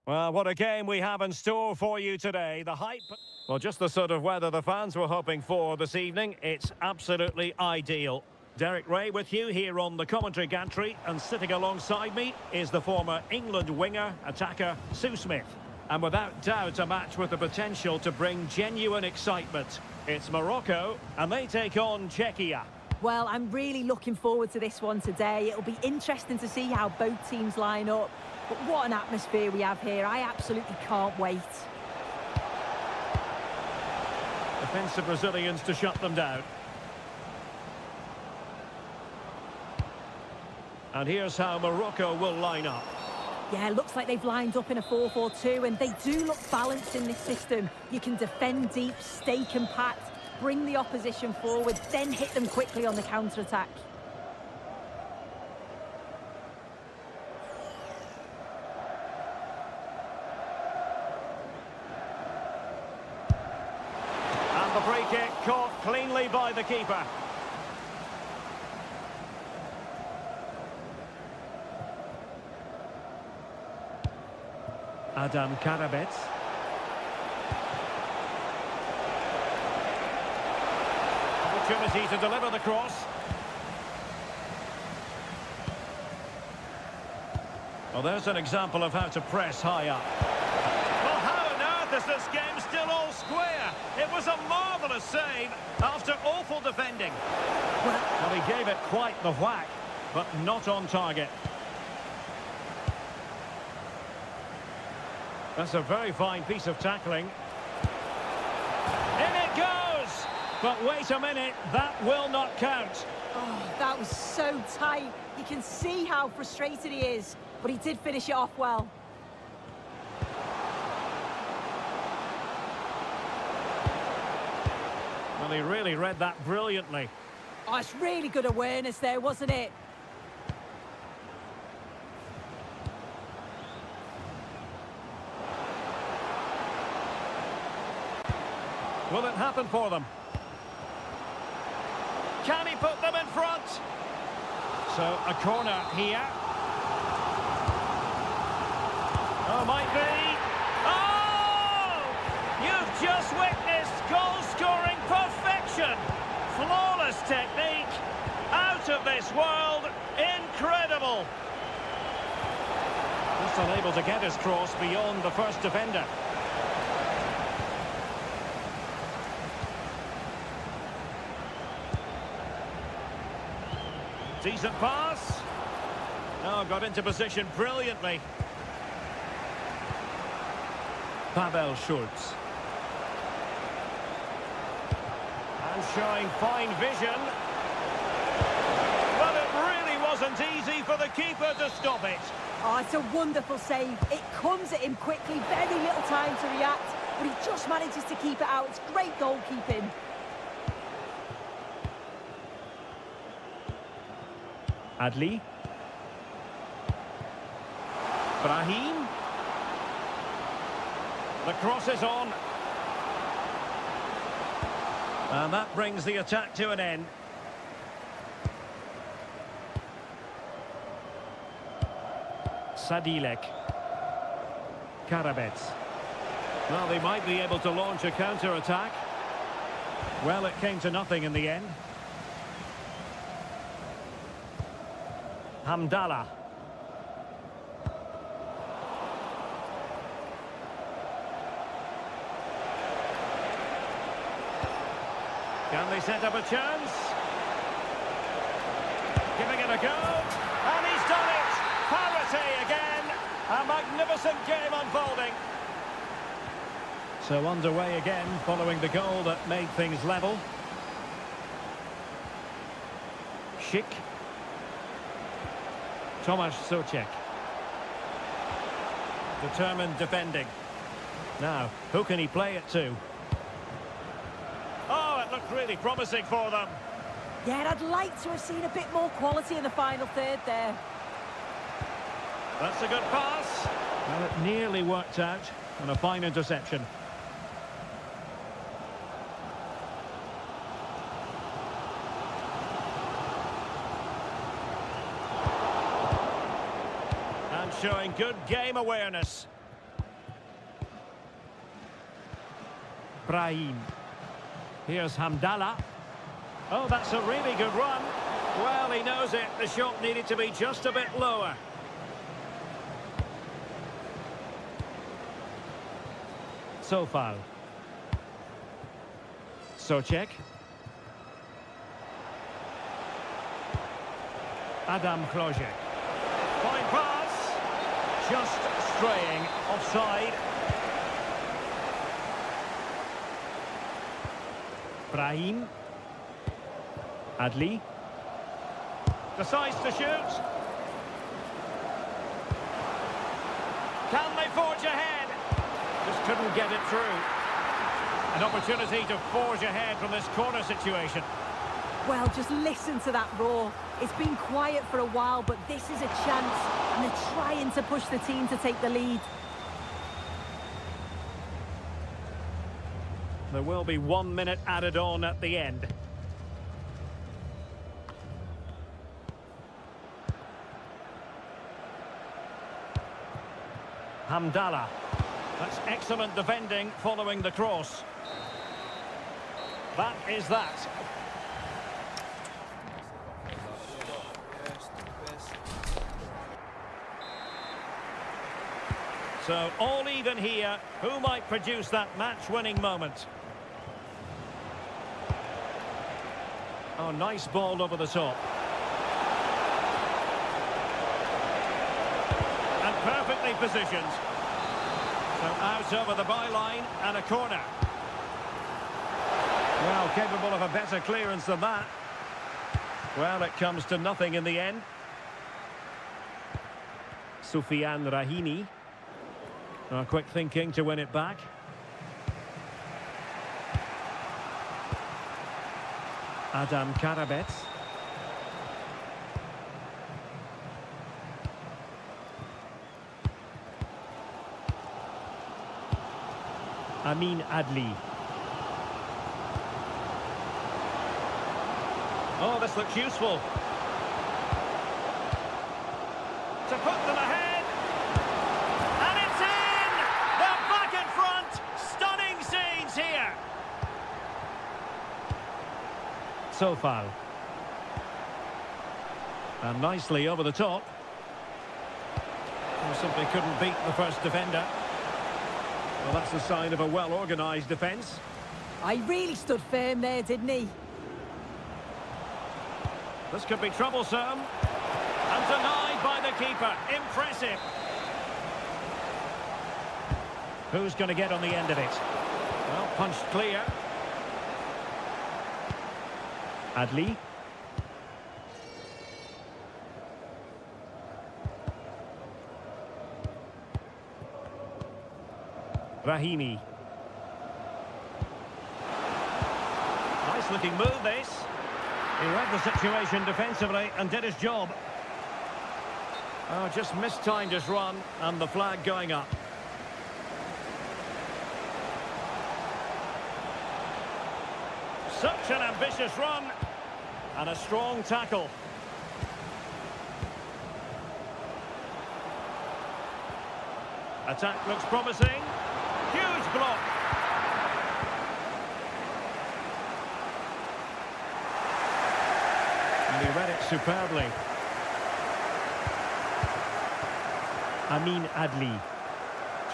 Well, what a game we have in store for you today. The hype... Well, just the sort of weather the fans were hoping for this evening. It's absolutely ideal. Derek Ray with you here on the commentary gantry, and sitting alongside me is the former England winger, attacker, Sue Smith. And without doubt, a match with the potential to bring genuine excitement. It's Morocco, and they take on Czechia. Well, I'm really looking forward to this one today. It'll be interesting to see how both teams line up. But what an atmosphere we have here. I absolutely can't wait. Defensive Brazilians to shut them down. And here's how Morocco will line up. Yeah, looks like they've lined up in a 4-4-2, and they do look balanced in this system. You can defend deep, stay compact, bring the opposition forward, then hit them quickly on the counter-attack. And the free kick caught cleanly by the keeper. Adam Karabets. Opportunity to deliver the cross. Well, there's an example of how to press high up. Well, how on earth is this game still all square? It was a marvellous save after awful defending. Well, he gave it quite the whack, but not on target. That's a very fine piece of tackling. In it goes! But wait a minute, that will not count. Oh, that was so tight. You can see how frustrated he is, but he did finish it off well. Well, he really read that brilliantly. Oh, it's really good awareness there, wasn't it? Will it happen for them? Can he put them in front? So, a corner here. Oh, might be. Oh! You've just witnessed goal-scoring perfection. Flawless technique. Out of this world. Incredible. Just unable to get his cross beyond the first defender. Decent pass. Oh, got into position brilliantly. Pavel Schultz. And showing fine vision. But it really wasn't easy for the keeper to stop it. Oh, it's a wonderful save. It comes at him quickly, very little time to react, but he just manages to keep it out. It's great goalkeeping. Adli. Brahim. The cross is on. And that brings the attack to an end. Sadilek. Karabets. Well, they might be able to launch a counter-attack. Well, it came to nothing in the end. Hamdallah. Can they set up a chance? Giving it a go. And he's done it! Parity again! A magnificent game unfolding. So underway again following the goal that made things level. Schick. Tomasz Souček. Determined defending. Now, who can he play it to? Oh, it looked really promising for them. Yeah, I'd like to have seen a bit more quality in the final third there. That's a good pass. Well, it nearly worked out, and a fine interception. And showing good game awareness. Brahim. Here's Hamdallah. Oh, that's a really good run. Well, he knows it. The shot needed to be just a bit lower. Sofal. Socek. Adam Klojek. Fine pass. Just straying offside. Brahim. Adli. Decides to shoot. Can they forge ahead? Just couldn't get it through. An opportunity to forge ahead from this corner situation. Well, just listen to that roar. It's been quiet for a while, but this is a chance, and they're trying to push the team to take the lead. There will be 1 minute added on at the end. Hamdallah. That's excellent defending following the cross. That is that. So all even here. Who might produce that match-winning moment? Oh, nice ball over the top. And perfectly positioned. So out over the byline and a corner. Well, capable of a better clearance than that. Well, it comes to nothing in the end. Soufiane Rahimi. Quick thinking to win it back. Adam Karabets. Amin Adli. Oh, this looks useful. To put them ahead. And it's in! They're back in front. Stunning scenes here. Sofal. And nicely over the top. Simply couldn't beat the first defender. Well, that's a sign of a well-organised defence. I really stood firm there, didn't he? This could be troublesome. And denied by the keeper. Impressive. Who's going to get on the end of it? Well, punched clear. Adli. Rahimi. Nice looking move this. He read the situation defensively and did his job. Oh, just mistimed his run and the flag going up. Such an ambitious run and a strong tackle. Attack looks promising. Huge block. And he read it superbly. Amin Adli.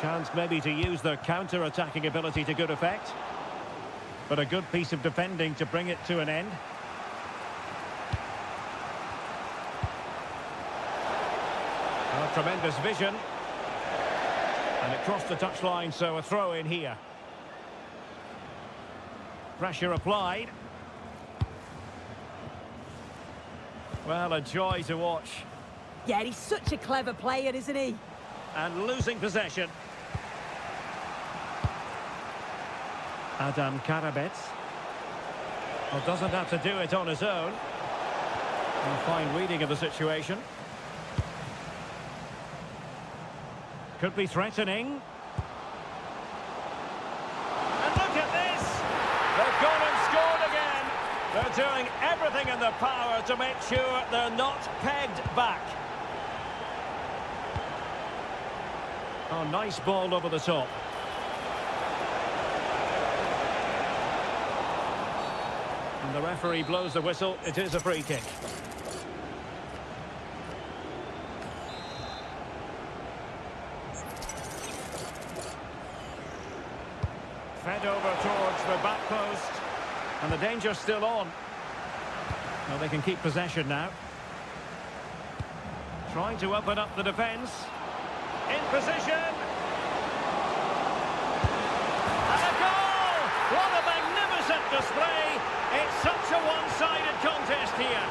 Chance maybe to use their counter-attacking ability to good effect. But a good piece of defending to bring it to an end. Oh, tremendous vision. And it crossed the touchline, so a throw in here. Pressure applied. Well, a joy to watch. Yeah, he's such a clever player, isn't he? And losing possession. Adam Karabets. Well, doesn't have to do it on his own. And fine reading of the situation. Could be threatening. And look at this! They've gone and scored again. They're doing everything in their power to make sure they're not pegged back. Oh, nice ball over the top. And the referee blows the whistle. It is a free kick. Fed over towards the back post. And the danger's still on. Well, they can keep possession now. Trying to open up the defence. In position. And a goal! What a magnificent display! It's such a one-sided contest here.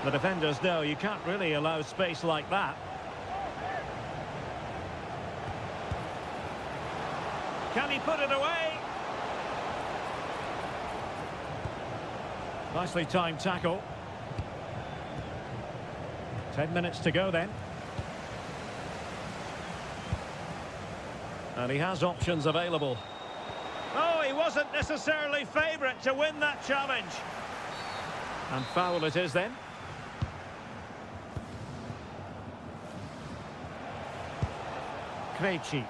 The defenders know you can't really allow space like that. Can he put it away? Nicely timed tackle. 10 minutes to go then. And he has options available. Oh, he wasn't necessarily favourite to win that challenge. And foul it is then. Krejci.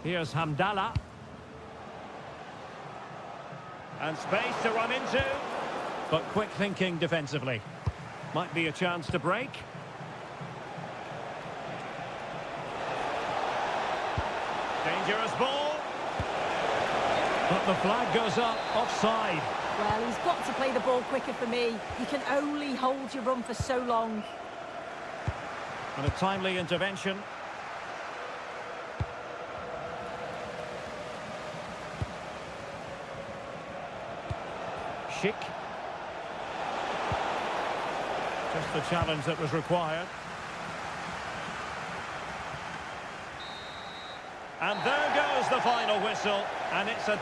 Here's Hamdallah. And space to run into. But quick thinking defensively. Might be a chance to break. Dangerous ball. But the flag goes up, offside. Well, he's got to play the ball quicker for me. You can only hold your run for so long. And a timely intervention. Schick. Just the challenge that was required. And there goes the final whistle, and it's a...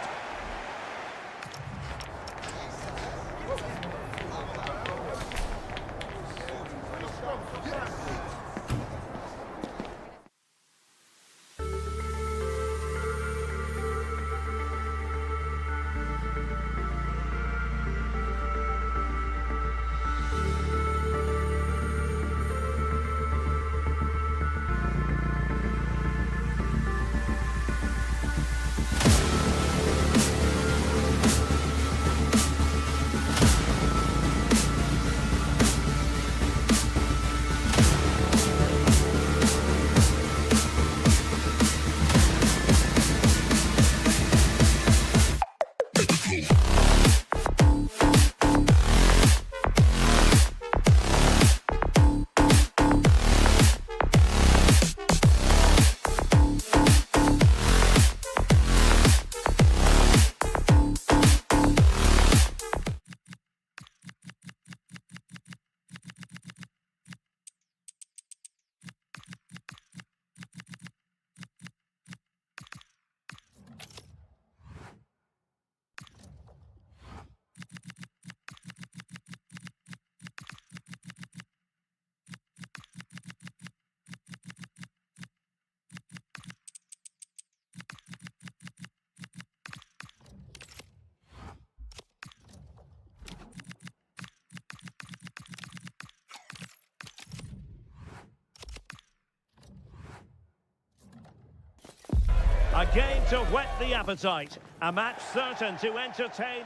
A game to whet the appetite. A match certain to entertain.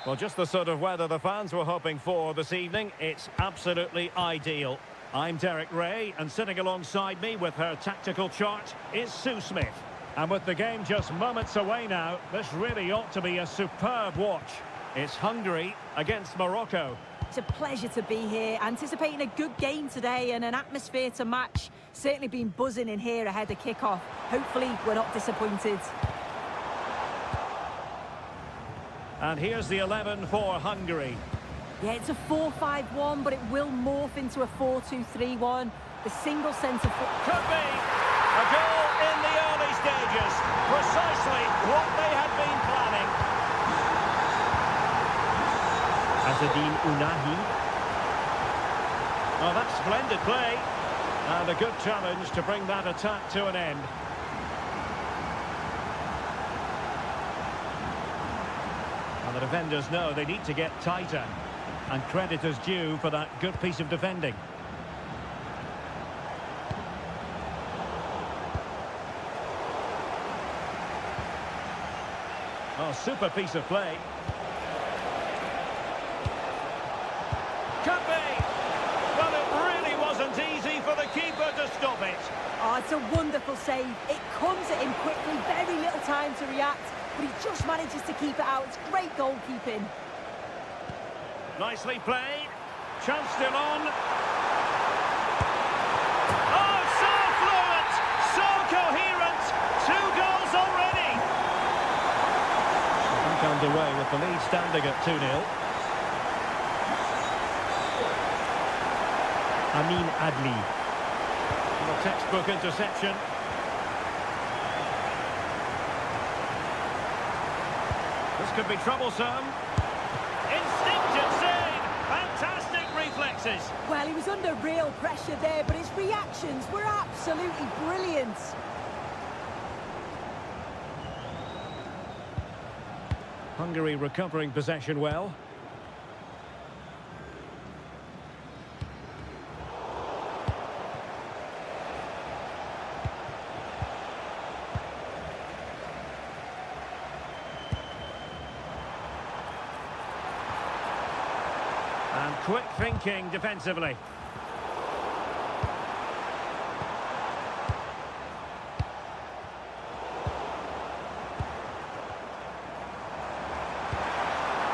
Well, just the sort of weather the fans were hoping for this evening. It's absolutely ideal. I'm Derek Ray, and sitting alongside me with her tactical chart is Sue Smith. And with the game just moments away now, this really ought to be a superb watch. It's Hungary against Morocco. It's a pleasure to be here, anticipating a good game today and an atmosphere to match. Certainly been buzzing in here ahead of kick-off. Hopefully we're not disappointed. And here's the 11 for Hungary. Yeah, it's a 4-5-1, but it will morph into a 4-2-3-1. The single centre... Could be a goal in the early stages. Precisely what they had been planning. Azedine Unahi. Oh, that's splendid play. And a good challenge to bring that attack to an end. And the defenders know they need to get tighter. And credit is due for that good piece of defending. Oh, super piece of play. Could be! Well, it really wasn't easy for the keeper to stop it. Oh, it's a wonderful save. It comes at him quickly, very little time to react, but he just manages to keep it out. It's great goalkeeping. Nicely played. Chance still on. Oh, so fluent! So coherent! 2 goals already! Back underway with the lead standing at 2-0. Amin Adli. A textbook interception. This could be troublesome. Instinctive save! Fantastic reflexes! Well, he was under real pressure there, but his reactions were absolutely brilliant. Hungary recovering possession well. And quick thinking defensively.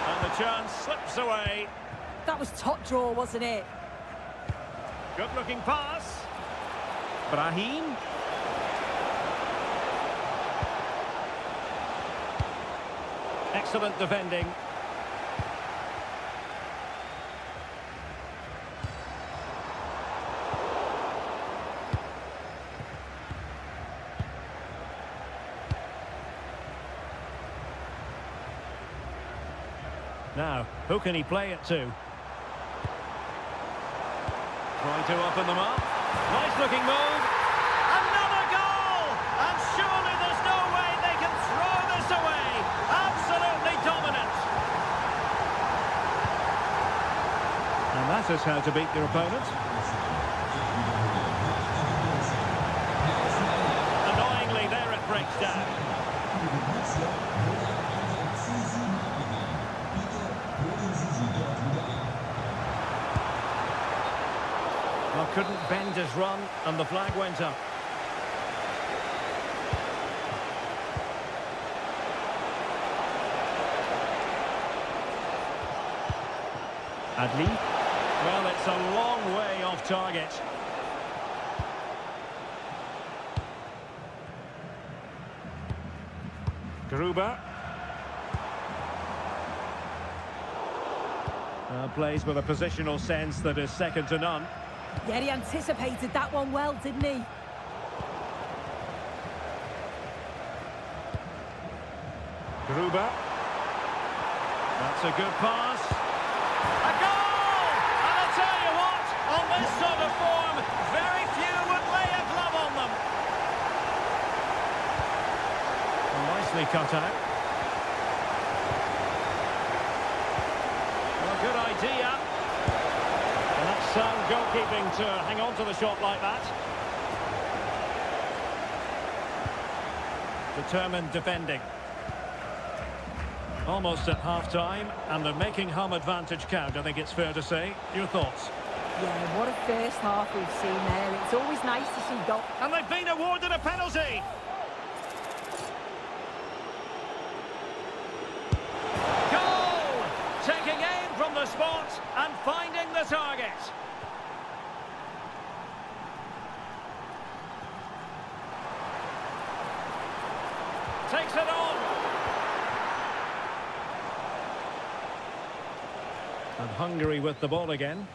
And the chance slips away. That was top draw, wasn't it? Good looking pass. Brahim. Excellent defending. Now, who can he play it to? Trying to open them up. Nice looking move. Another goal! And surely there's no way they can throw this away. Absolutely dominant. And that is how to beat your opponent. Annoyingly, there it breaks down. Well, couldn't bend his run, and the flag went up. Adli. Well, it's a long way off target. Gruber. Plays with a positional sense that is second to none. Yeah, he anticipated that one well, didn't he? Gruber. That's a good pass. A goal! And I'll tell you what, on this sort of form, very few would lay a glove on them. Nicely cut out. Well, good idea. And that's sound goalkeeping to hang on to the shot like that. Determined defending. Almost at half-time, and they're making home advantage count, I think it's fair to say. Your thoughts? Yeah, what a first half we've seen there. It's always nice to see goal. And they've been awarded a penalty! Goal! Taking aim from the spot and finding the target. Takes it on. And Hungary with the ball again.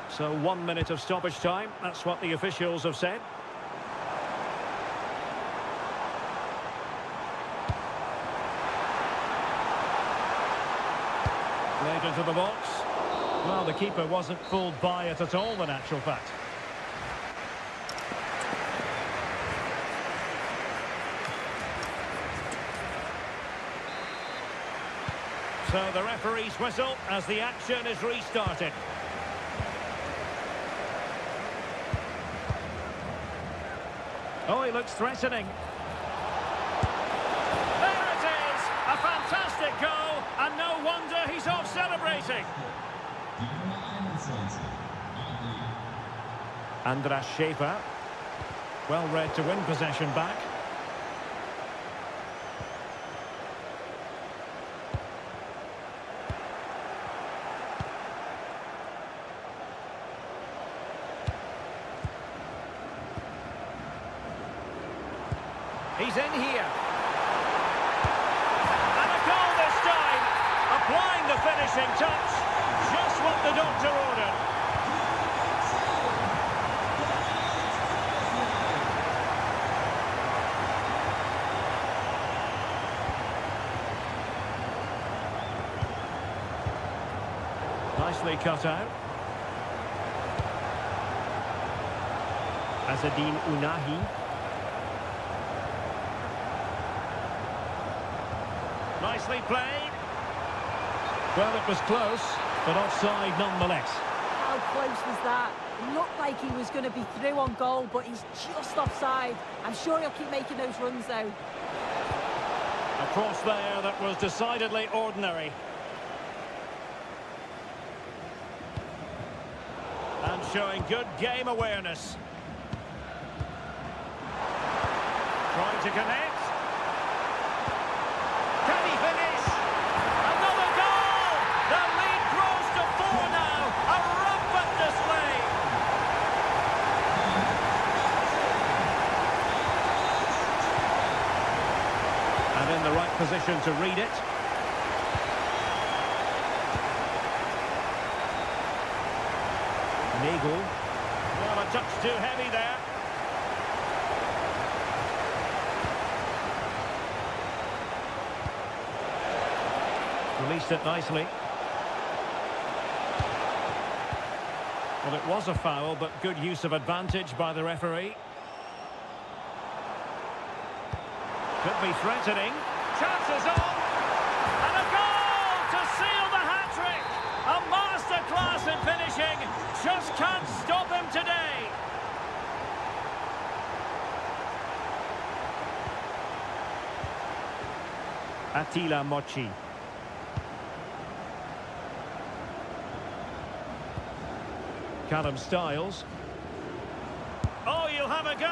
So 1 minute of stoppage time, that's what the officials have said. Played into the box. Well, the keeper wasn't fooled by it at all, in actual fact. So the referee's whistle as the action is restarted. Oh, he looks threatening. There it is! A fantastic goal, and no wonder he's off celebrating. Andras Schäfer. Well read to win possession back. He's in here. And a goal this time. Applying the finishing touch. Just what the doctor ordered. Nicely cut out. Azadine Unahi. Nicely played. Well, it was close, but offside nonetheless. How close was that? It looked like he was going to be through on goal, but he's just offside. I'm sure he'll keep making those runs, though. A cross there that was decidedly ordinary. And showing good game awareness. Trying to connect. Can he finish? Another goal! The lead grows to 4 now. A rampant display. And in the right position to read it. Nagel. Well, a touch too heavy there. Released it nicely. Well, it was a foul, but good use of advantage by the referee. Could be threatening. Chances on. And a goal to seal the hat-trick. A masterclass in finishing. Just can't stop him today. Attila Mochi. Callum Styles. Oh, you'll have a go.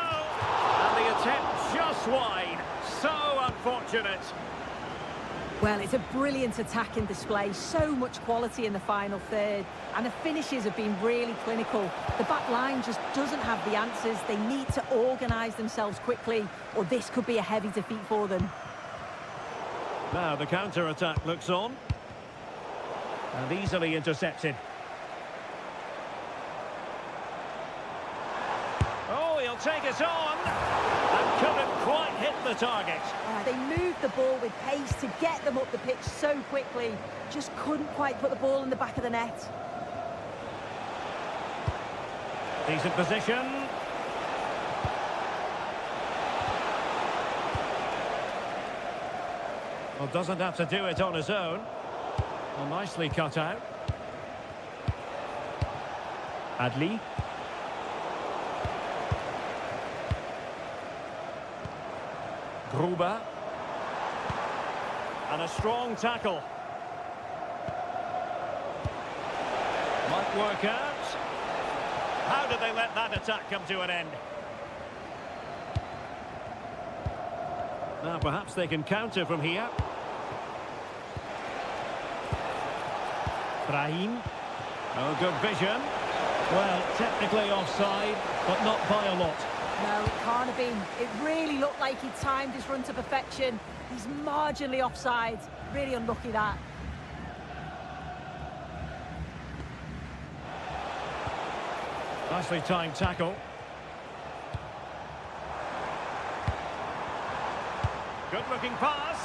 And the attempt just wide. So unfortunate. Well, it's a brilliant attacking display. So much quality in the final third. And the finishes have been really clinical. The back line just doesn't have the answers. They need to organise themselves quickly, or this could be a heavy defeat for them. Now the counter-attack looks on. And easily intercepted. Oh, he'll take it on. And couldn't quite hit the target. They moved the ball with pace to get them up the pitch so quickly. Just couldn't quite put the ball in the back of the net. Decent position. Well, doesn't have to do it on his own. Well, nicely cut out. Adli. Gruber. And a strong tackle. Might work out. How did they let that attack come to an end? Now perhaps they can counter from here. Brahim. Oh, good vision. Well, technically offside, but not by a lot. No, it can't have been. It really looked like he timed his run to perfection. He's marginally offside. Really unlucky, that. Nicely timed tackle. Good looking pass.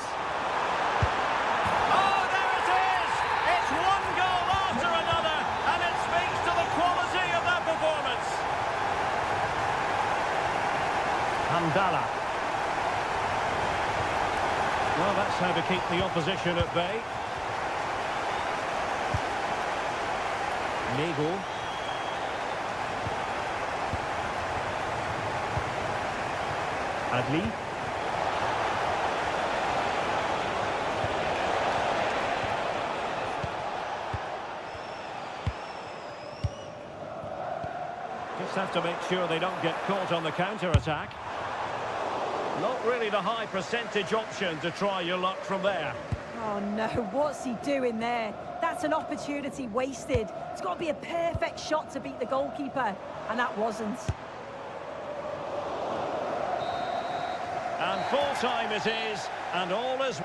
Oh, there it is! It's one goal after another, and it speaks to the quality of that performance. Handala. Well, that's how to keep the opposition at bay. Nagel. Adli. Just have to make sure they don't get caught on the counter-attack. Not really the high percentage option to try your luck from there. Oh no, what's he doing there? That's an opportunity wasted. It's got to be a perfect shot to beat the goalkeeper, and that wasn't. And full time it is, and all is...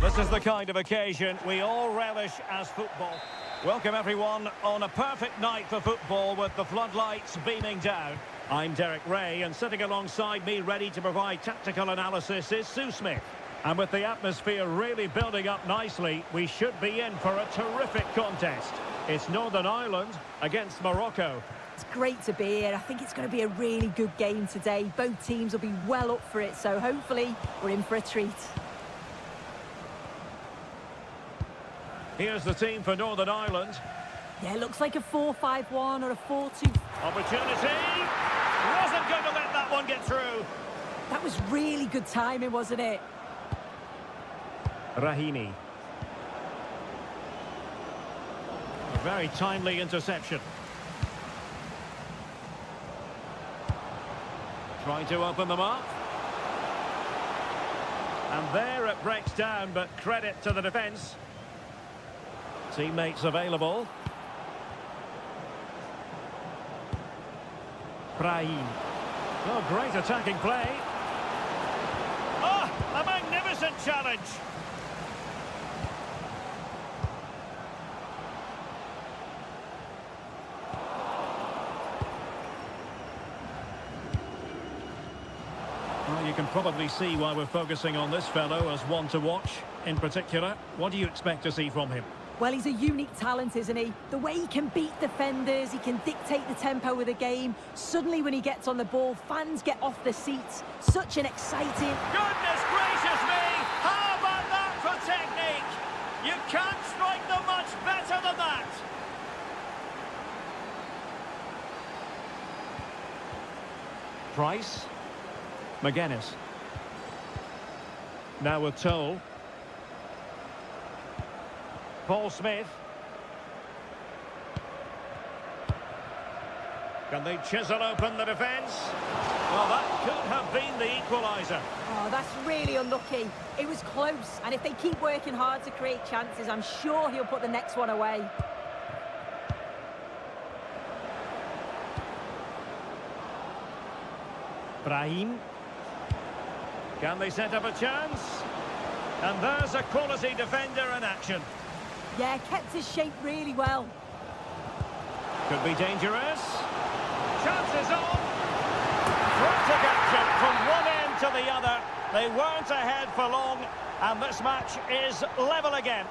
This is the kind of occasion we all relish as football. Welcome everyone on a perfect night for football with the floodlights beaming down. I'm Derek Ray, and sitting alongside me ready to provide tactical analysis is Sue Smith. And with the atmosphere really building up nicely, we should be in for a terrific contest. It's Northern Ireland against Morocco. It's great to be here. I think it's going to be a really good game today. Both teams will be well up for it, so hopefully we're in for a treat. Here's the team for Northern Ireland. Yeah, it looks like a 4-5-1 or a 4-2. Opportunity! Wasn't going to let that one get through. That was really good timing, wasn't it? Rahimi. A very timely interception. Trying to open them up. And there it breaks down, but credit to the defence. Teammates available. Brahim. Oh, great attacking play. Oh, a magnificent challenge. Well, you can probably see why we're focusing on this fellow as one to watch in particular. What do you expect to see from him? Well, he's a unique talent, isn't he? The way he can beat defenders, he can dictate the tempo of the game. Suddenly, when he gets on the ball, fans get off their seats. Such an exciting... Goodness gracious me! How about that for technique? You can't strike them much better than that! Price. McGuinness. Now with Toll. Paul Smith. Can they chisel open the defence? Well, that could have been the equaliser. Oh, that's really unlucky. It was close, and if they keep working hard to create chances, I'm sure he'll put the next one away. Brahim. Can they set up a chance? And there's a quality defender in action. Yeah, kept his shape really well. Could be dangerous. Chances on. Frantic action from one end to the other. They weren't ahead for long, And this match is level again.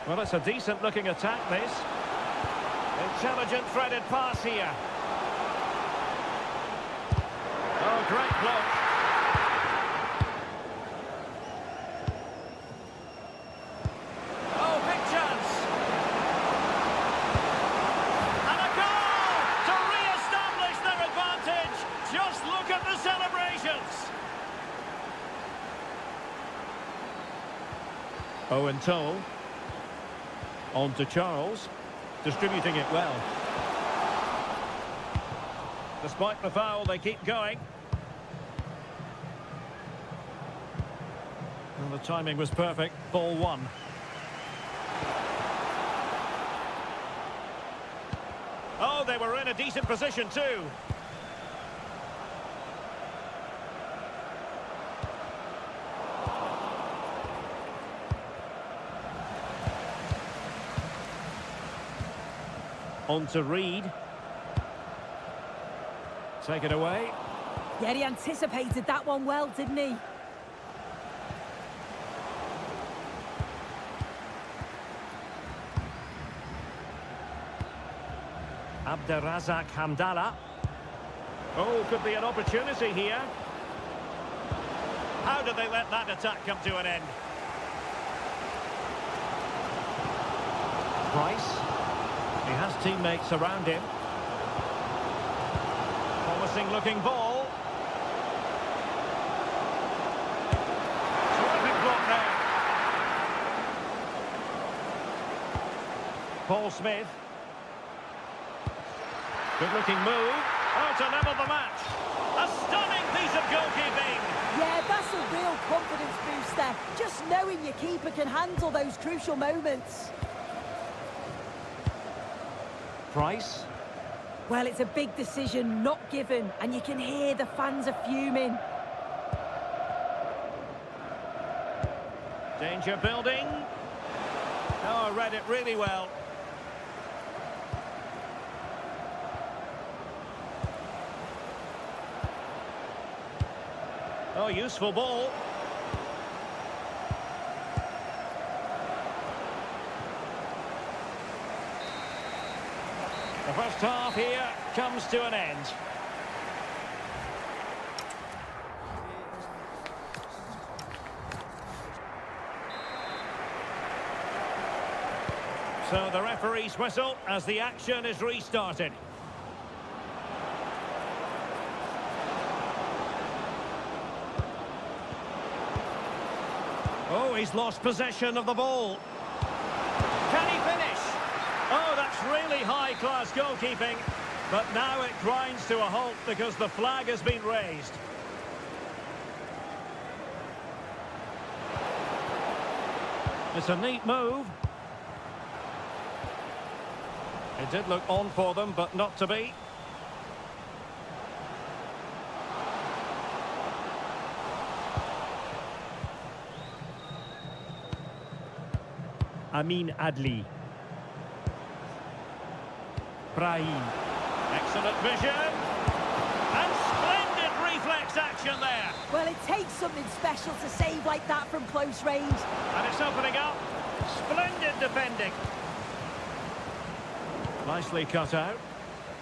Well, it's a decent-looking attack, this. Intelligent threaded pass here. Oh, great block. Oh, big chance. And a goal to re-establish their advantage. Just look at the celebrations. Owen Toll. On to Charles. Distributing it well. Despite the foul, they keep going. And the timing was perfect. Ball one. Oh, they were in a decent position too. On to Reed. Take it away. Yeah, he anticipated that one well, didn't he? Abderrazak Hamdallah. Oh, could be an opportunity here. How did they let that attack come to an end? Price. He has teammates around him. Promising looking ball. Terrific block there. Paul Smith. Good looking move. Oh, to level the match. A stunning piece of goalkeeping. Yeah, that's a real confidence booster. Just knowing your keeper can handle those crucial moments. Price. Well, it's a big decision, not given, and you can hear the fans are fuming. Danger building. Oh, read it really well. Oh, useful ball. The first half here comes to an end. So the referee's whistle as the action is restarted. Oh, he's lost possession of the ball. Can he finish? Oh, that's really high-class goalkeeping. But now it grinds to a halt because the flag has been raised. It's a neat move. It did look on for them, but not to be. Amin Adli. Brahim. Excellent vision. And splendid reflex action there. Well, it takes something special to save like that from close range. And it's opening up. Splendid defending. Nicely cut out.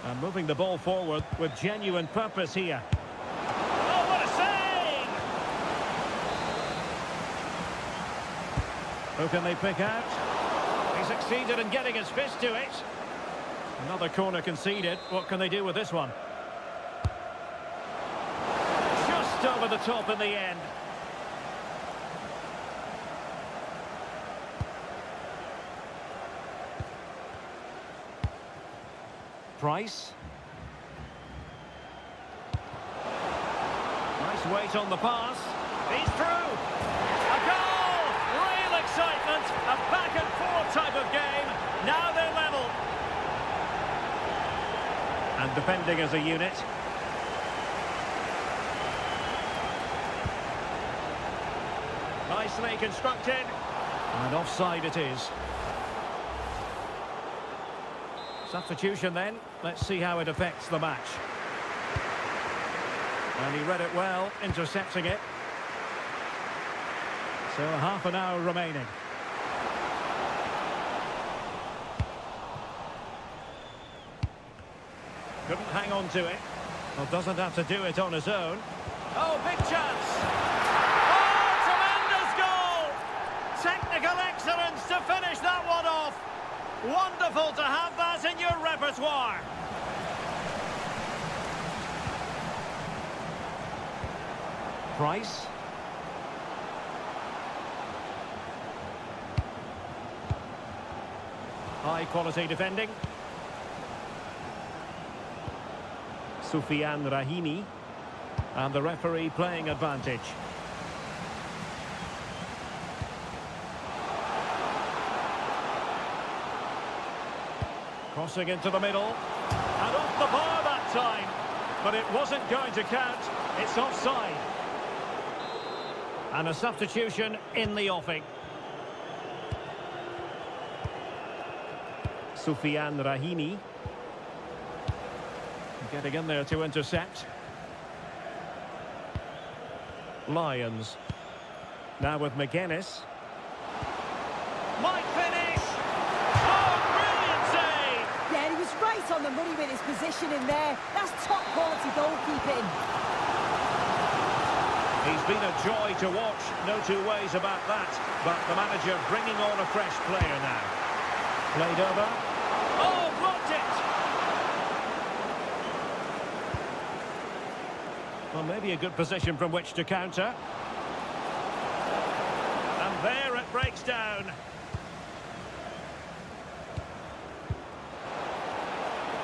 And moving the ball forward with genuine purpose here. Oh, what a save! Who can they pick out? He succeeded in getting his fist to it. Another corner conceded. What can they do with this one? Just over the top in the end. Price. Nice weight on the pass. He's through. A goal! Real excitement. A back and forth type of game. Now they're level. And defending as a unit. Nicely constructed. And offside it is. Substitution then. Let's see how it affects the match. And he read it well, intercepting it. So half an hour remaining. Couldn't hang on to it. Well, doesn't have to do it on his own. Oh, big chance! Oh, tremendous goal! Technical excellence to finish that one off. Wonderful to have that in your repertoire. Price. High quality defending. Soufiane Rahimi. And the referee playing advantage. Crossing into the middle. And off the bar that time. But it wasn't going to count. It's offside. And a substitution in the offing. Soufiane Rahimi. Getting in there to intercept. Lions. Now with McGuinness. Might finish! Oh, brilliant save! Yeah, he was right on the money with his positioning there. That's top quality goalkeeping. He's been a joy to watch, no two ways about that. But the manager bringing on a fresh player now. Played over. Oh, blocked it! Well, maybe a good position from which to counter. And there it breaks down.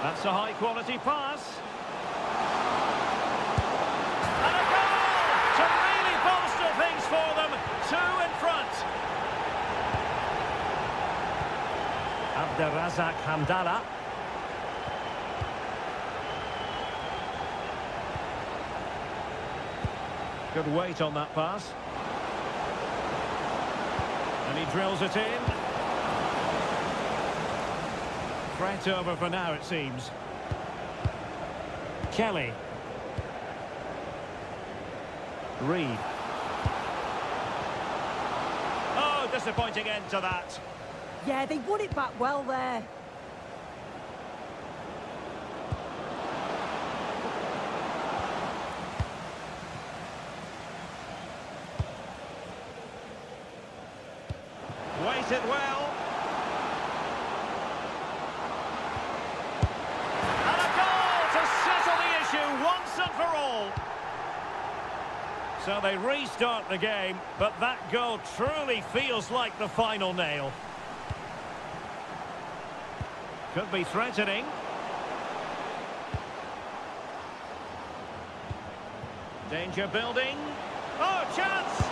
That's a high-quality pass. And a goal to really bolster things for them. Two in front. Abderrazak Hamdallah. Good weight on that pass. And he drills it in. Threat over for now, it seems. Kelly. Reed. Oh, disappointing end to that. Yeah, they won it back well there. Waited well. And a goal to settle the issue once and for all. So they restart the game, but that goal truly feels like the final nail. Could be threatening. Danger building. Oh, chance!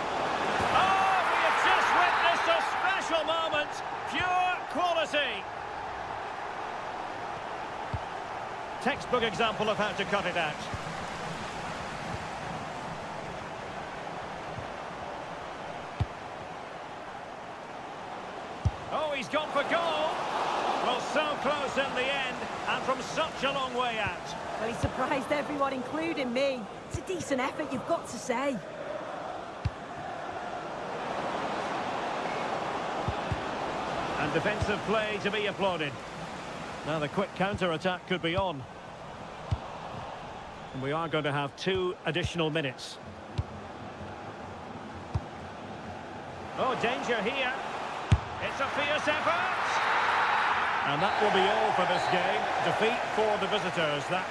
Oh, we have just witnessed a special moment. Pure quality. Textbook example of how to cut it out. Oh, he's gone for goal. Well, so close in the end, and from such a long way out. Well, he surprised everyone, including me. It's a decent effort, you've got to say. And defensive play to be applauded. Now the quick counter-attack could be on. And we are going to have 2 additional minutes. Oh, danger here. It's a fierce effort. And that will be all for this game. Defeat for the visitors. That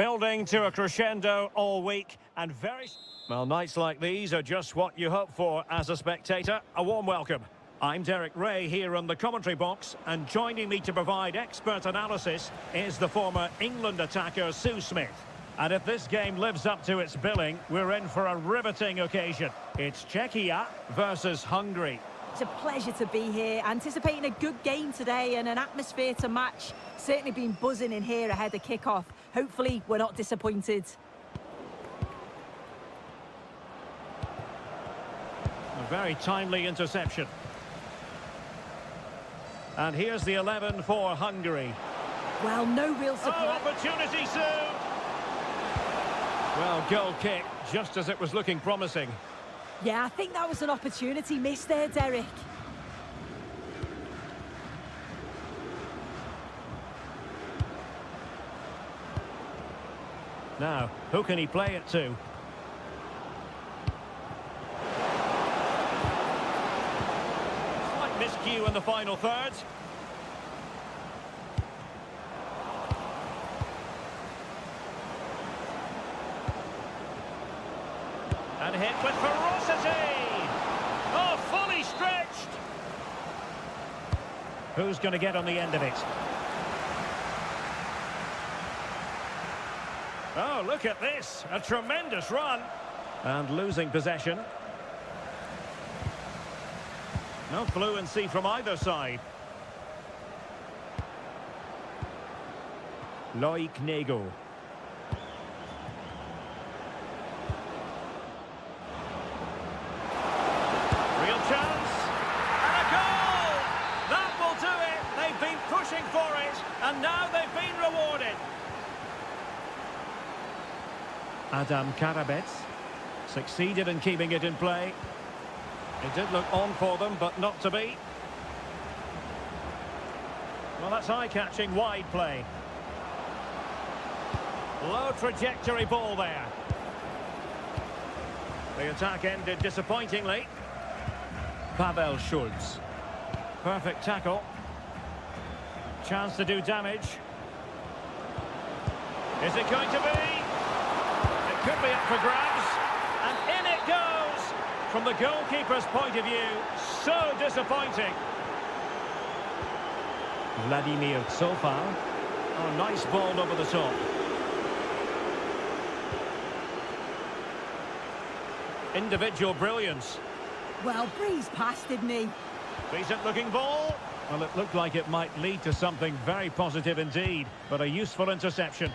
Building to a crescendo all week and very... Well, nights like these are just what you hope for as a spectator. A warm welcome. I'm Derek Ray here on the commentary box, and joining me to provide expert analysis is the former England attacker Sue Smith. And if this game lives up to its billing, we're in for a riveting occasion. It's Czechia versus Hungary. It's a pleasure to be here, anticipating a good game today and an atmosphere to match. Certainly been buzzing in here ahead of kick-off. Hopefully we're not disappointed. A very timely interception. And here's the 11 for Hungary. Well, no real surprise. Oh, opportunity soon! Well, goal kick, just as it was looking promising. Yeah, I think that was an opportunity missed there, Derek. Now, who can he play it to? Slight miscue in the final third. And hit with ferocity! Oh, fully stretched! Who's going to get on the end of it? Oh, look at this! A tremendous run! And losing possession. No fluency from either side. Loic Nego. Real chance! And a goal! That will do it! They've been pushing for it, and now they've been rewarded. Adam Karabets succeeded in keeping it in play. It did look on for them, but not to be. Well, that's eye-catching wide play. Low trajectory ball there. The attack ended disappointingly. Pavel Schulz. Perfect tackle. Chance to do damage. Is it going to be? Could be up for grabs, and in it goes! From the goalkeeper's point of view, so disappointing. Vladimir so far. Oh, nice ball over the top. Individual brilliance. Well, breezed past, didn't he? Decent looking ball. Well, it looked like it might lead to something very positive indeed, but a useful interception.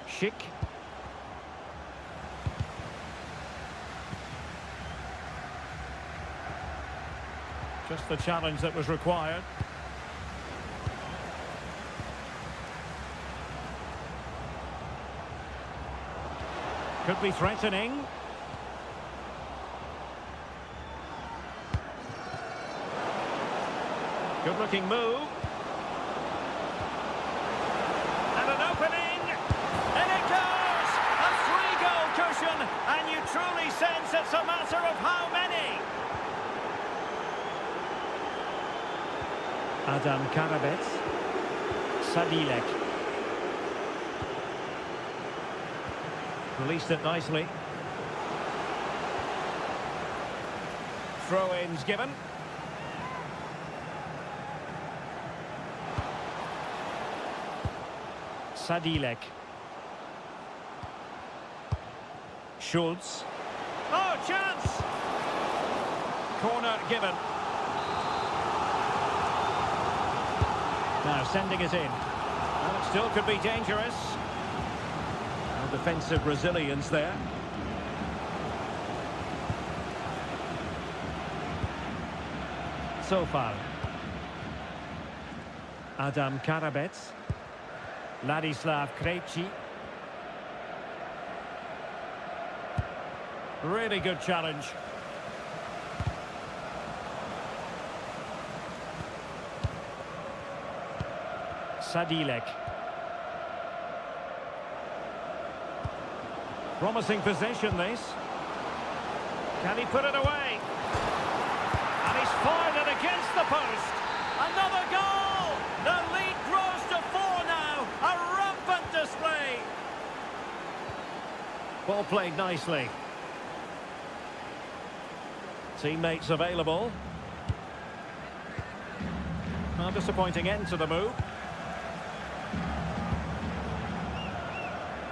Schick. Just the challenge that was required. Could be threatening. Good looking move. And an opening. And you truly sense it's a matter of how many. Adam Karabets. Sadilek. Released it nicely. Throw-ins given. Sadilek. Schulz. Oh, chance! Corner given. Now sending it in. Well, it still could be dangerous. Well, defensive resilience there. So far. Adam Karabets. Ladislav Krejci. Really good challenge. Sadilek. Promising possession, this. Can he put it away? And he's fired it against the post. Another goal! The lead grows to 4 now. Ball played nicely. Teammates available. A disappointing end to the move.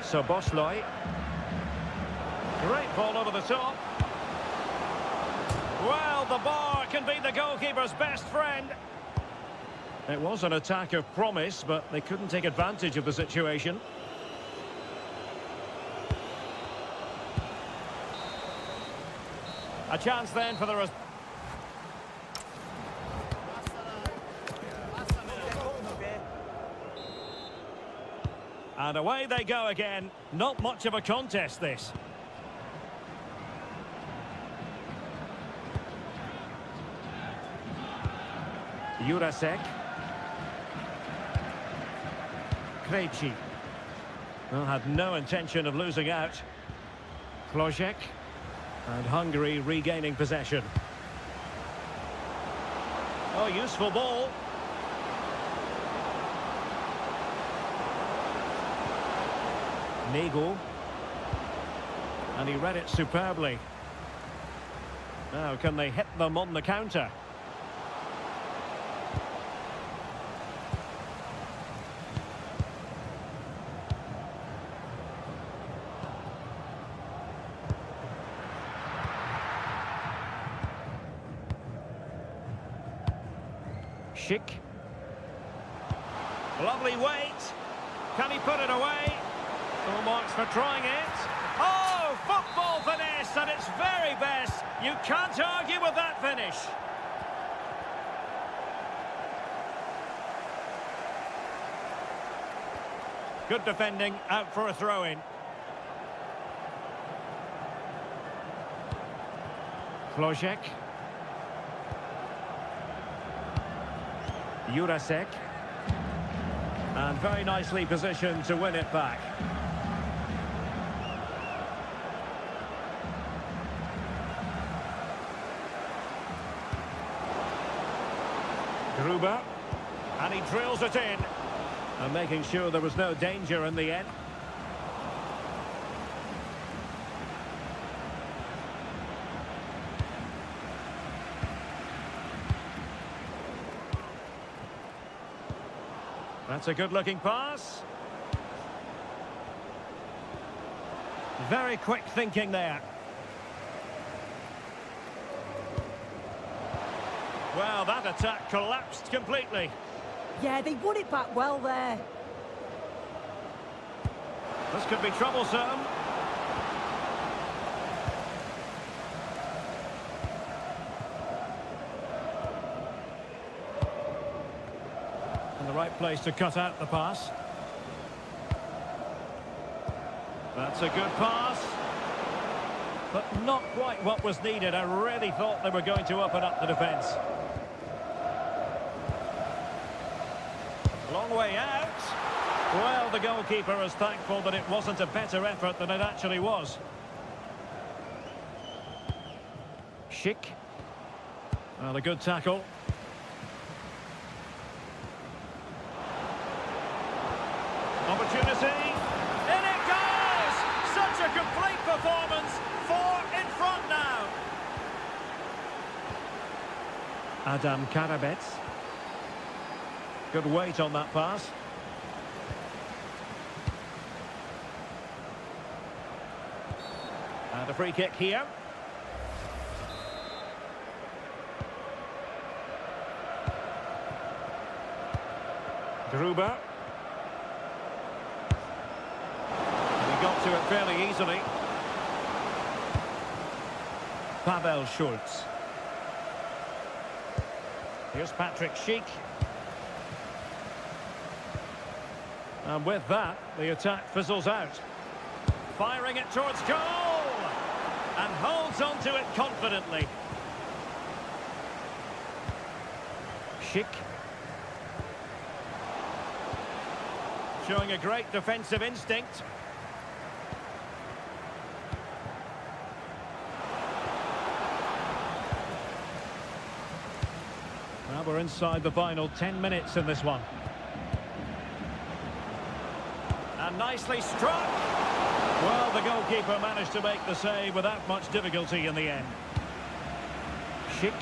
So Bosley. Great ball over the top. Well, the bar can be the goalkeeper's best friend. It was an attack of promise, but they couldn't take advantage of the situation. A chance then for the rest. And away they go again. Not much of a contest, this. Jurasek. Krejci. Well, had no intention of losing out. Klojek. And Hungary regaining possession. Oh, useful ball. Nagel. And he read it superbly. Now, can they hit them on the counter? Schick. Lovely weight. Can he put it away? Full marks for trying it. Oh, football finesse at its very best. You can't argue with that finish. Good defending, out for a throw-in. Klojek. Jurasek. And very nicely positioned to win it back. Gruber. And he drills it in. And making sure there was no danger in the end. That's a good-looking pass. Very quick thinking there. Well, that attack collapsed completely. Yeah, they won it back well there. This could be troublesome. In the right place to cut out the pass. That's a good pass. But not quite what was needed. I really thought they were going to open up the defence. Long way out. Well, the goalkeeper is thankful that it wasn't a better effort than it actually was. Schick. Well, a good tackle. Opportunity. In it goes! Such a complete performance. 4 in front now. Adam Karabets. Good weight on that pass. And a free kick here. Gruber. He got to it fairly easily. Pavel Schultz. Here's Patrick Schick. And with that, the attack fizzles out. Firing it towards goal! And holds on to it confidently. Schick. Showing a great defensive instinct. Now we're inside the final 10 minutes in this one. And nicely struck. Well, the goalkeeper managed to make the save without much difficulty in the end. Schick.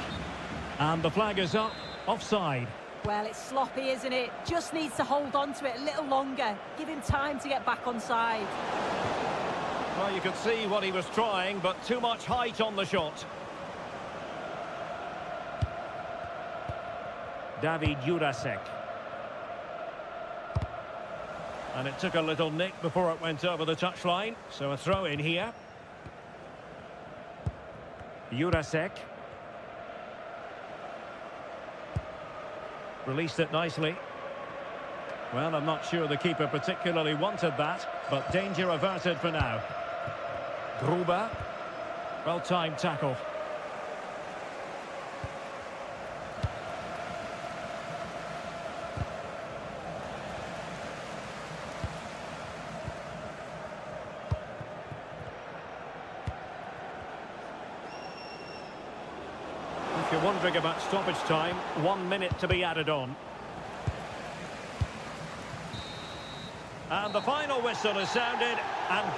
And the flag is up. Offside. Well, it's sloppy, isn't it? Just needs to hold on to it a little longer. Give him time to get back on side. Well, you could see what he was trying, but too much height on the shot. David Jurasek. And it took a little nick before it went over the touchline. So a throw in here. Jurasek. Released it nicely. Well, I'm not sure the keeper particularly wanted that, but danger averted for now. Gruber. Well-timed tackle. If you're wondering about stoppage time, 1 minute to be added on. And the final whistle is sounded, and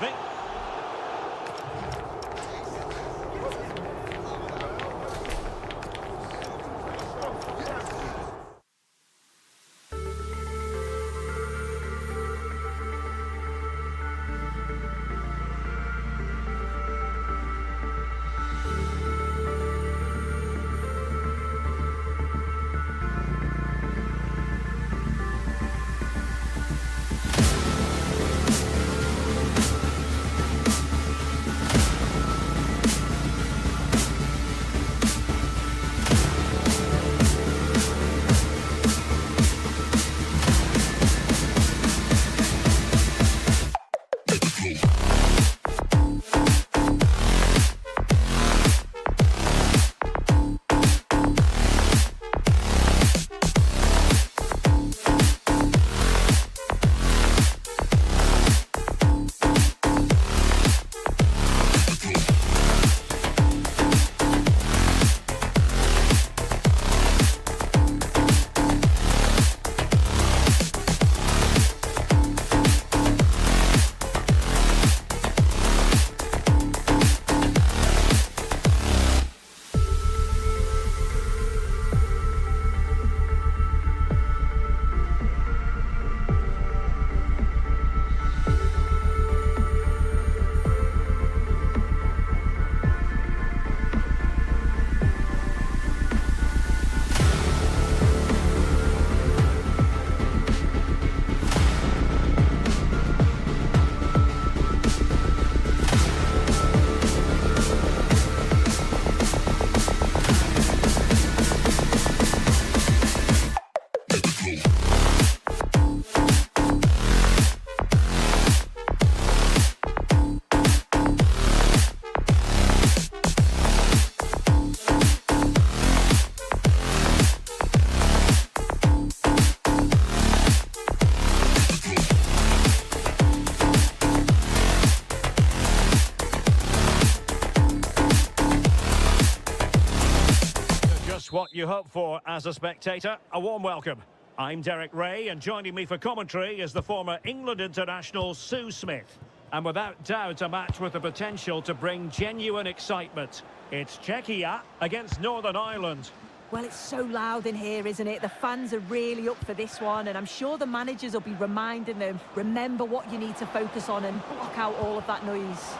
what you hope for as a spectator. A warm welcome. I'm Derek Ray, and joining me for commentary is the former England international Sue Smith. And without doubt, a match with the potential to bring genuine excitement. It's Czechia against Northern Ireland. Well, it's so loud in here, isn't it? The fans are really up for this one, and I'm sure the managers will be reminding them, remember what you need to focus on and block out all of that noise.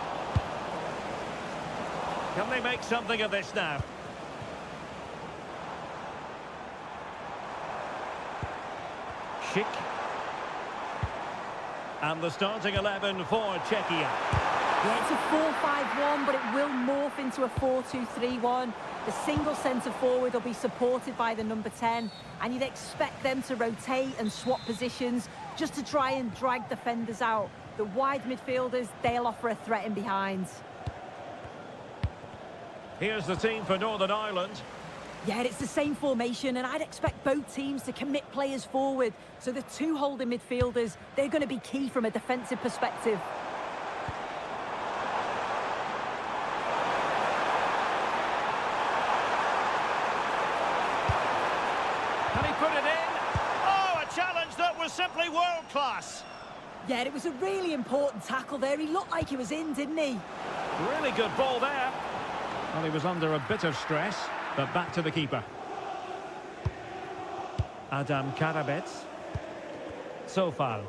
Can they make something of this now? Schick. And the starting 11 for Czechia. Yeah, it's a 4-5-1, but it will morph into a 4-2-3-1. The single centre-forward will be supported by the number 10, and you'd expect them to rotate and swap positions just to try and drag defenders out. The wide midfielders, they'll offer a threat in behind. Here's the team for Northern Ireland. Yeah, it's the same formation, and I'd expect both teams to commit players forward. So the two holding midfielders, they're going to be key from a defensive perspective. Can he put it in? Oh, a challenge that was simply world-class. Yeah, it was a really important tackle there. He looked like he was in, didn't he? Really good ball there. Well, he was under a bit of stress, but back to the keeper. Adam Karabets. Sofal.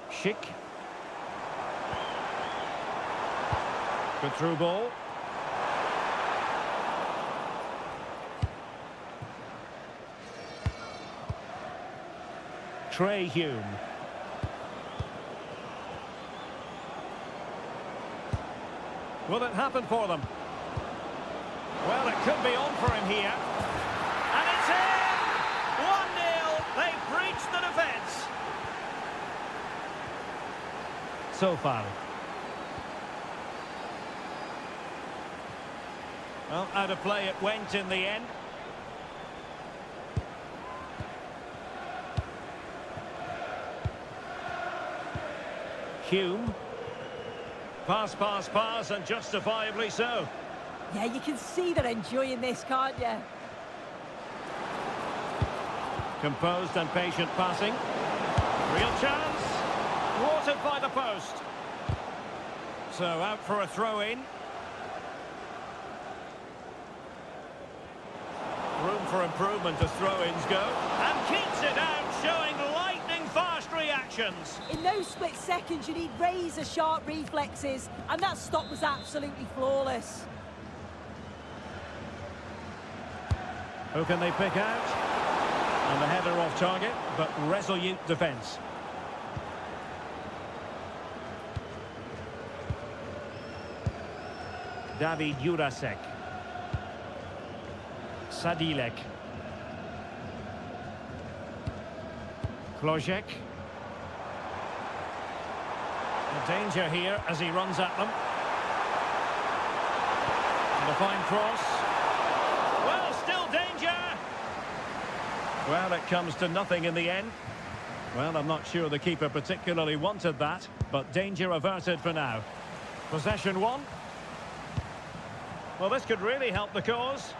Schick. Good through ball. Trey Hume. Will it happen for them? Well, it could be on for him here. And it's in! 1-0. They breached the defence. So far. Well, out of play it went in the end. Hume. Pass, pass, pass, and justifiably so. Yeah, you can see they're enjoying this, can't you? Composed and patient passing. Real chance. Thwarted by the post. So out for a throw-in. Room for improvement as throw-ins go. And keeps it out, showing lightning-fast reactions. In those split seconds, you need razor-sharp reflexes, and that stop was absolutely flawless. Who can they pick out? And the header off target, but resolute defence. David Jurasek. Sadilek. Klojek. A danger here as he runs at them. And a fine cross. Well, still danger. Well, it comes to nothing in the end. Well, I'm not sure the keeper particularly wanted that, but danger averted for now. Possession won. Well, this could really help the cause.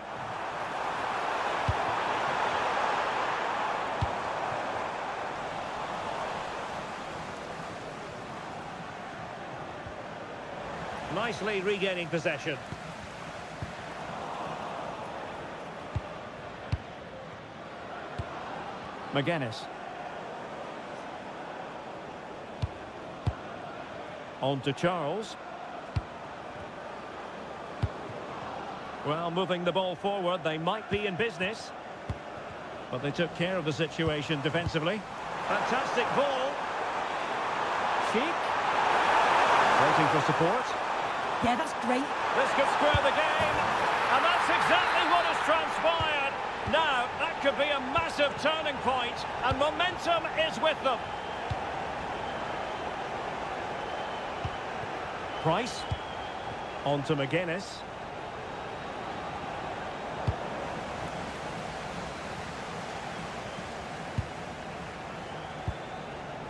Nicely regaining possession. McGuinness. On to Charles. Well, moving the ball forward, they might be in business. But they took care of the situation defensively. Fantastic ball. Sheik. Waiting for support. Yeah, that's great. This could square the game. And that's exactly what has transpired. Now, that could be a massive turning point, and momentum is with them. Price. On to McGuinness.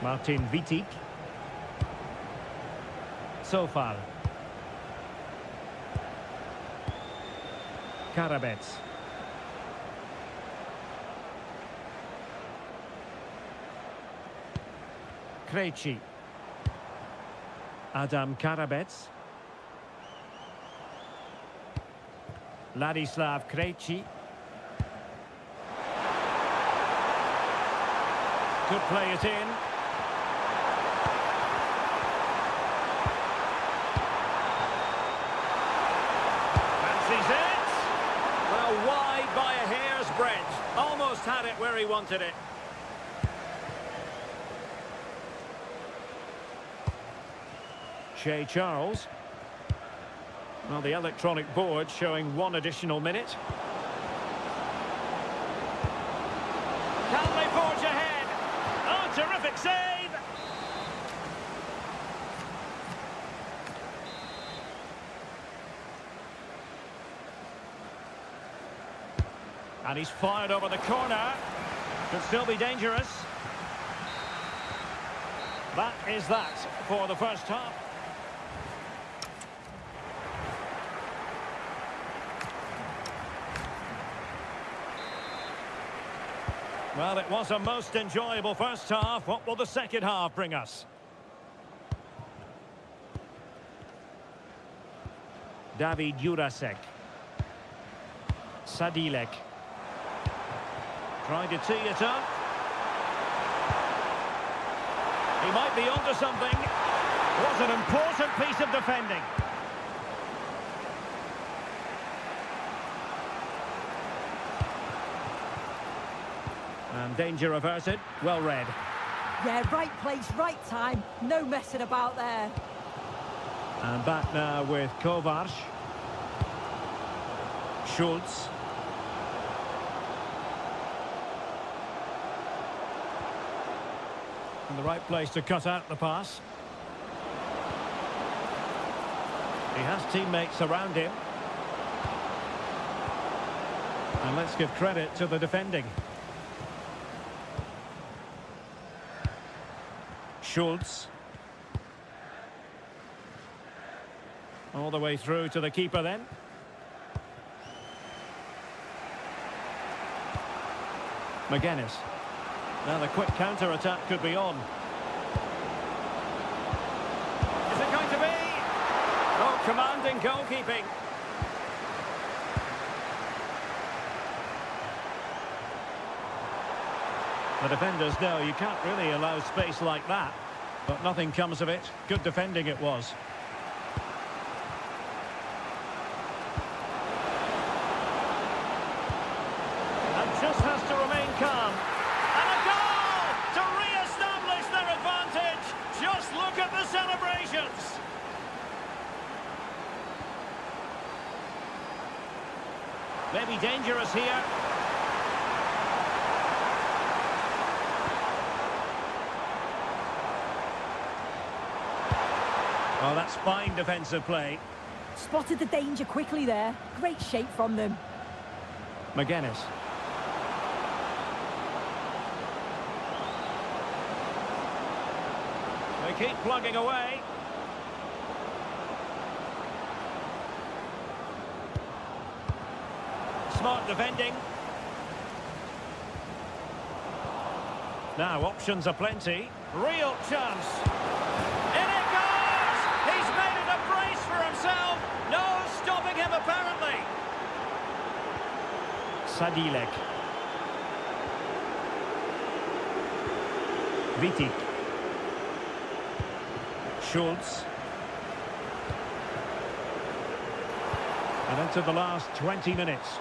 Martin Wittig. Sofal. Karabets. Krejci. Adam Karabets. Ladislav Krejci. Could play it in. Fancies it. Well, wide by a hair's breadth. Almost had it where he wanted it. Shea Charles. Well, the electronic board showing 1 additional minute. Can they forge ahead? Oh, terrific save! And he's fired over the corner. Could still be dangerous. That is that for the first half. Well, it was a most enjoyable first half. What will the second half bring us? David Jurasek. Sadilek. Trying to tee it up. He might be onto something. Was an important piece of defending. And danger averted. Well read. Yeah, right place, right time. No messing about there. And back now with Kovacs. Schultz. In the right place to cut out the pass. He has teammates around him. And let's give credit to the defending. Schultz. All the way through to the keeper then. McGuinness. Now the quick counter-attack could be on. Is it going to be? Oh, commanding goalkeeping. The defenders know you can't really allow space like that. But nothing comes of it. Good defending it was. Just has to remain calm. And a goal to re-establish their advantage. Just look at the celebrations. Maybe dangerous here. Oh, that's fine defensive play. Spotted the danger quickly there. Great shape from them. McGuinness. They keep plugging away. Smart defending. Now options are plenty. Real chance. In it goes! He's made it a brace for himself. No stopping him apparently. Sadilek. Vitic. Schultz. And into the last 20 minutes.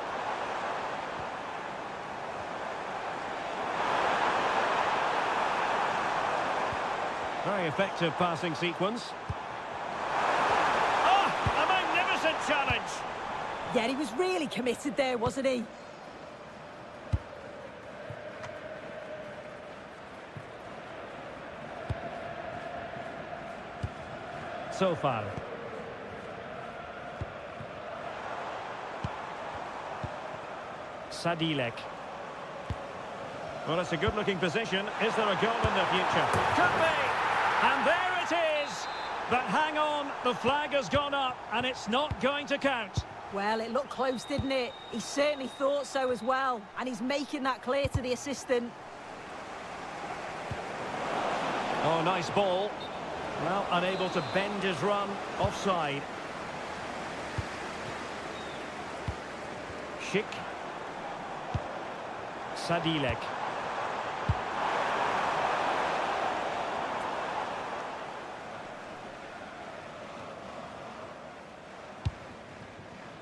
Very effective passing sequence. Oh, a magnificent challenge. Yeah, he was really committed there, wasn't he? So far. Sadilek. Well, it's a good-looking position. Is there a goal in the future? Could be! And there it is! But hang on, the flag has gone up, and it's not going to count. Well, it looked close, didn't it? He certainly thought so as well. And he's making that clear to the assistant. Oh, nice ball. Well, unable to bend his run. Offside. Schick. Sadilek.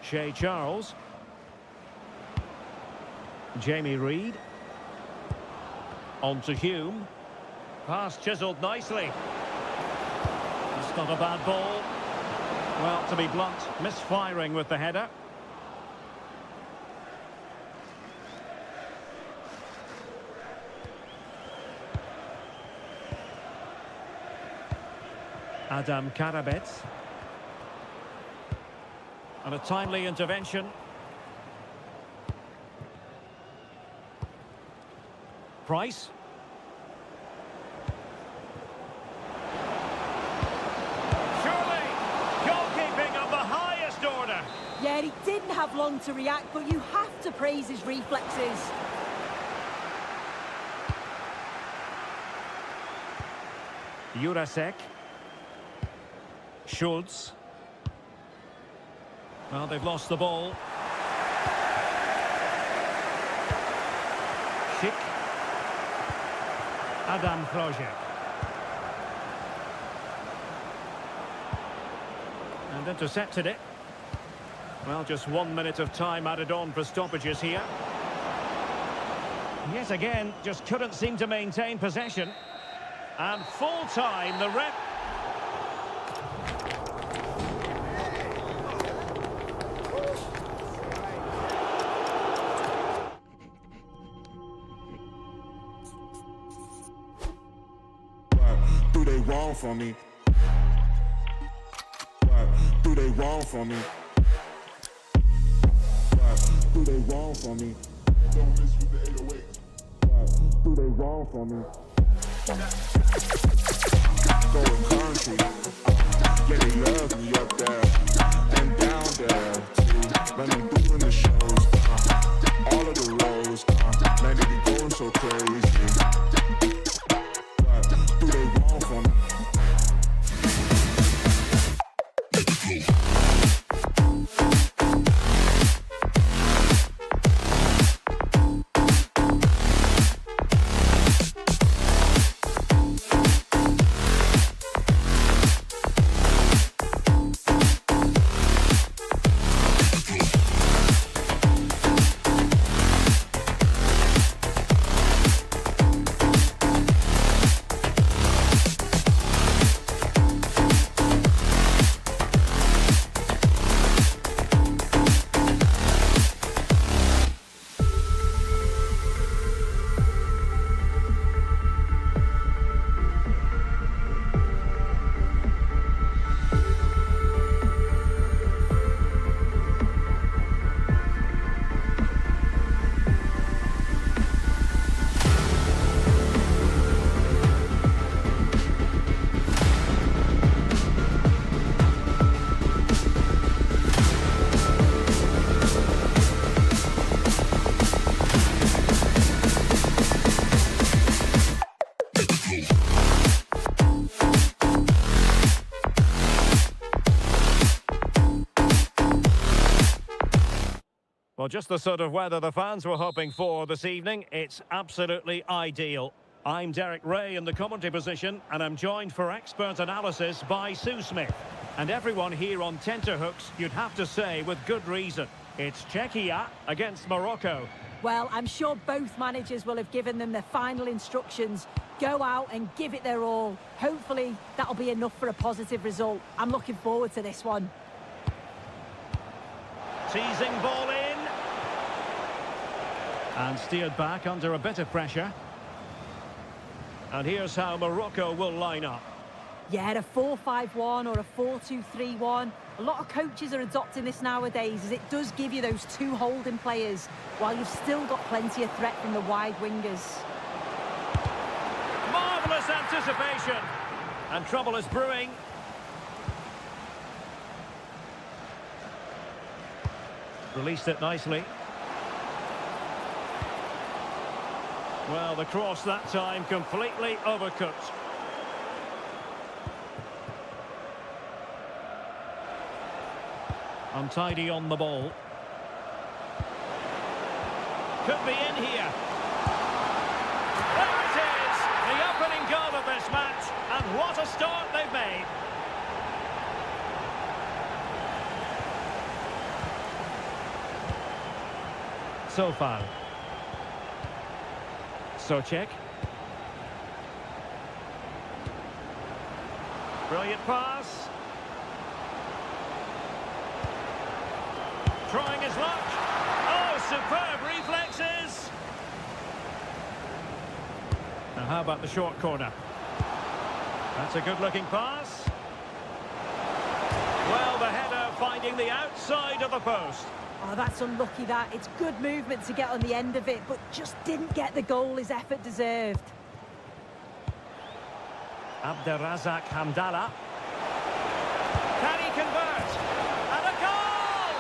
Shea Charles. Jamie Reed. On to Hume. Pass chiselled nicely. It's not a bad ball. Well, to be blunt, misfiring with the header. Adam Karabets. And a timely intervention. Price. Surely, goalkeeping of the highest order. Yeah, he didn't have long to react, but you have to praise his reflexes. Jurasek. Schultz. Well, they've lost the ball. Schick. Adam Projek. And intercepted it. Well, just 1 minute of time added on for stoppages here. Yet again, just couldn't seem to maintain possession. And full time, the ref... What do they want from me? What do they want from me? What do they want from me? Don't miss with the 808. What do they want from me? Going country, yeah, they love me up there and down there too. When I'm doing the shows, all of the roads, man, they be going so crazy. What do they want from me? Well, just the sort of weather the fans were hoping for this evening. It's absolutely ideal. I'm Derek Ray in the commentary position, and I'm joined for expert analysis by Sue Smith. And everyone here on tenterhooks, you'd have to say with good reason. It's Czechia against Morocco. Well, I'm sure both managers will have given them their final instructions. Go out and give it their all. Hopefully, that'll be enough for a positive result. I'm looking forward to this one. Teasing ball in. And steered back under a bit of pressure. And here's how Morocco will line up. Yeah, a 4-5-1 or a 4-2-3-1. A lot of coaches are adopting this nowadays, as it does give you those two holding players, while you've still got plenty of threat from the wide wingers. Marvellous anticipation. And trouble is brewing. Released it nicely. Well, the cross that time completely overcooked. Untidy on the ball. Could be in here. There it is! The opening goal of this match. And what a start they've made. So far. Socek. Brilliant pass. Trying his luck. Oh, superb reflexes. Now how about the short corner? That's a good-looking pass. Well, the header finding the outside of the post. Oh, that's unlucky, that. It's good movement to get on the end of it, but just didn't get the goal his effort deserved. Abderrazak Hamdallah. Can he convert? And a goal!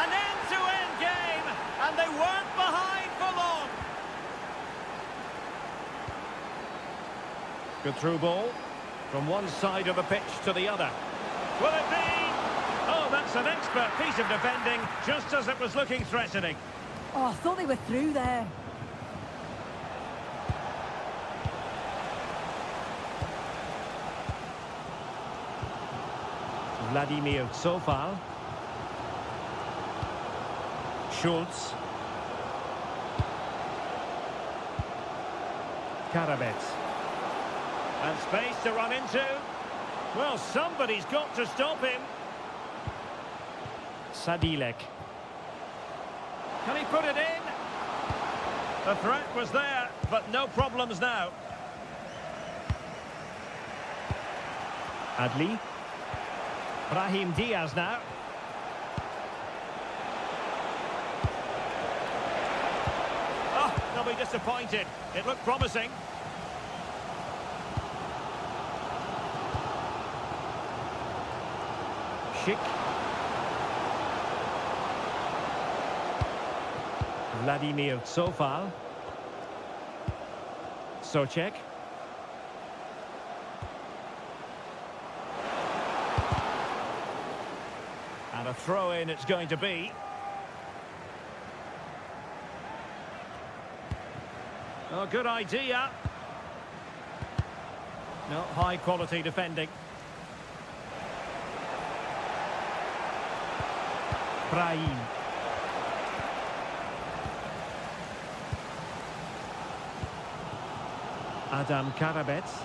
An end-to-end game, and they weren't behind for long. Good through ball From one side of the pitch to the other. Will it be? Oh, that's an expert piece of defending, just as it was looking threatening. Oh, I thought they were through there. Vladimir Zofal. Schultz. Karabets. And space to run into. Well, somebody's got to stop him. Sadilek. Can he put it in? The threat was there, but no problems now. Adli. Brahim Diaz now. Oh, they'll be disappointed. It looked promising. Schick. Vladimir Zofal. Socek. And a throw-in it's going to be. Oh, good idea. No, high-quality defending. Brahim. Adam Karabets.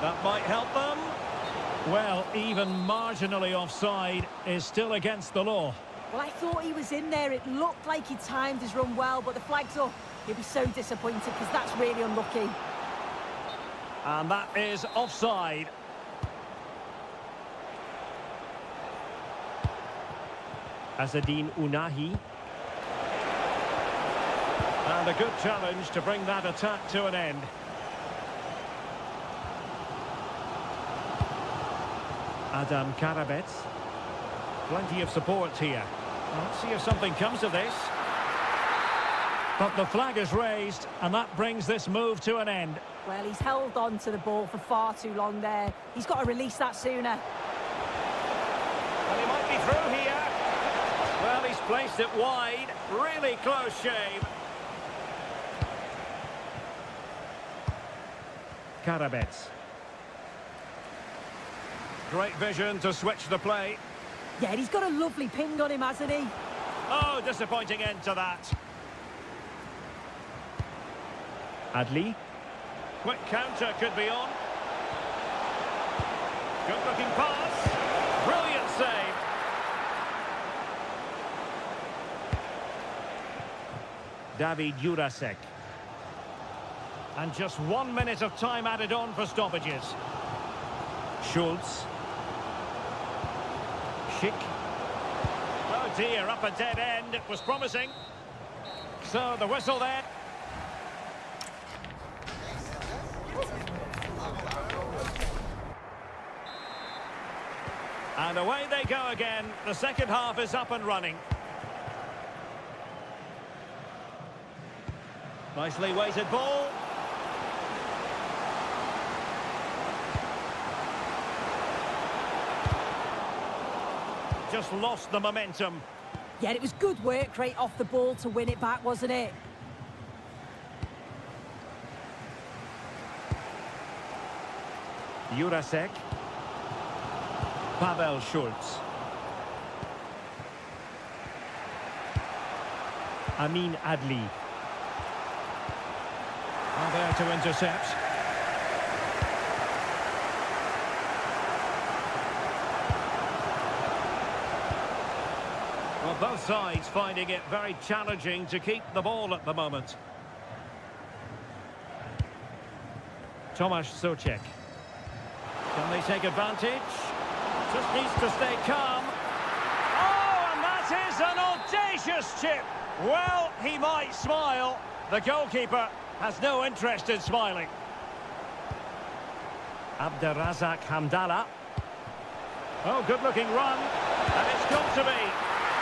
That might help them. Well, even marginally offside is still against the law. Well, I thought he was in there. It looked like he timed his run well, but the flag's up. He'll be so disappointed because that's really unlucky. And that is offside. Azzedine Ounahi. And a good challenge to bring that attack to an end. Adam Karabets. Plenty of support here. Let's see if something comes of this. But the flag is raised, and that brings this move to an end. Well, he's held on to the ball for far too long there. He's got to release that sooner. Well, he might be through here. Well, he's placed it wide. Really close shave. Karabets. Great vision to switch the play. Yeah, he's got a lovely ping on him, hasn't he? Oh, disappointing end to that. Adli. Quick counter could be on. Good looking pass. Brilliant save. David Jurasek. And just 1 minute of time added on for stoppages. Schultz. Schick. Oh dear, up a dead end. It was promising. So the whistle there. And away they go again. The second half is up and running. Nicely weighted ball. Just lost the momentum. Yeah, it was good work right off the ball to win it back, wasn't it? Jurasek. Pavel Schultz. Amin Adli. And there to intercept. Well, both sides finding it very challenging to keep the ball at the moment. Tomasz Socek. Can they take advantage? Just needs to stay calm. Oh, and that is an audacious chip. Well, he might smile. The goalkeeper has no interest in smiling. Abderrazak Hamdallah. Oh, good-looking run. And it's got to be.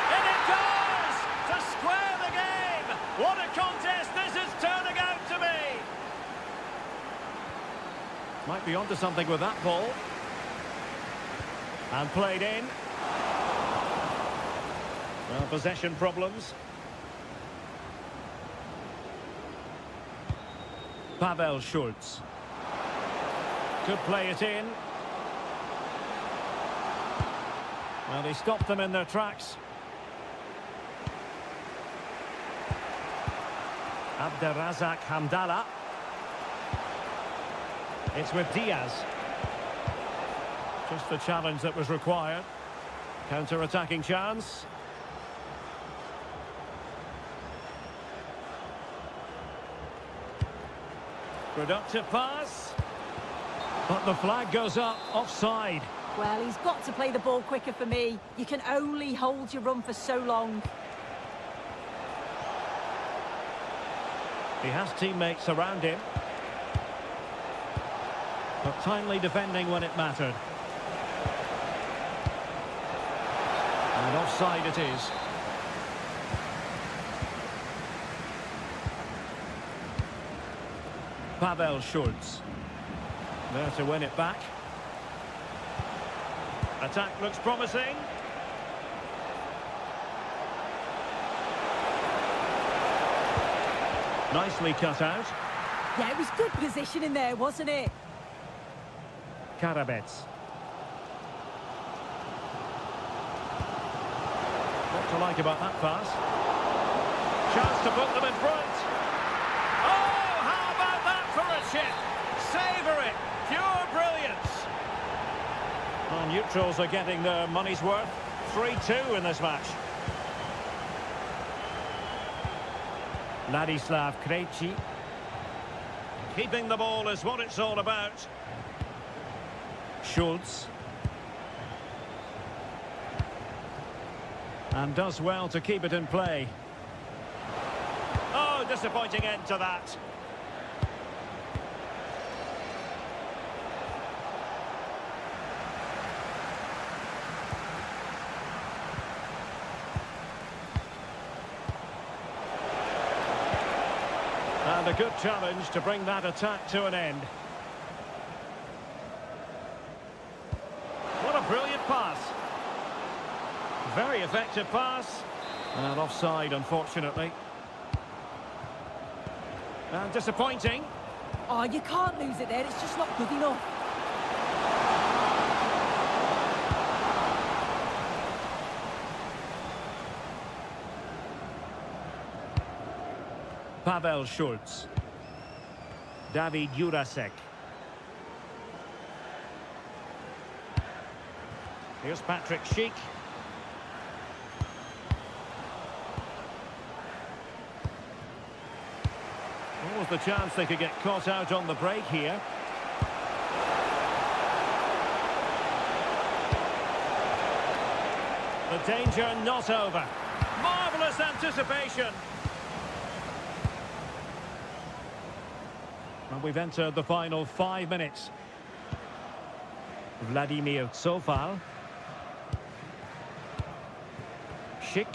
And it goes! To square the game! What a contest this is turning out to be! Might be onto something with that ball. And played in. Well, possession problems. Pavel Schultz. Could play it in. Well, he stopped them in their tracks. Abderrazak Hamdallah. It's with Diaz. Just the challenge that was required. Counter-attacking chance. Productive pass. But the flag goes up, offside. Well, he's got to play the ball quicker for me. You can only hold your run for so long. He has teammates around him. But timely defending when it mattered. And offside it is. Pavel Schultz. There to win it back. Attack looks promising. Nicely cut out. Yeah, it was good positioning there, wasn't it? Karabets. What to like about that pass? Chance to put them in front. Oh, how about that for a chip? Savour it. Pure brilliance. Well, neutrals are getting their money's worth. 3-2 in this match. Ladislav Krejci. Keeping the ball is what it's all about. Schultz. And does well to keep it in play. Oh, disappointing end to that. And a good challenge to bring that attack to an end. What a brilliant pass. Very effective pass. And offside, unfortunately. And disappointing. Oh, you can't lose it there. It's just not good enough. Pavel Schultz. David Jurasek. Here's Patrick Schick. What was the chance they could get caught out on the break here? The danger not over. Marvellous anticipation. And we've entered the final 5 minutes. Vladimir Tsofal. Schick.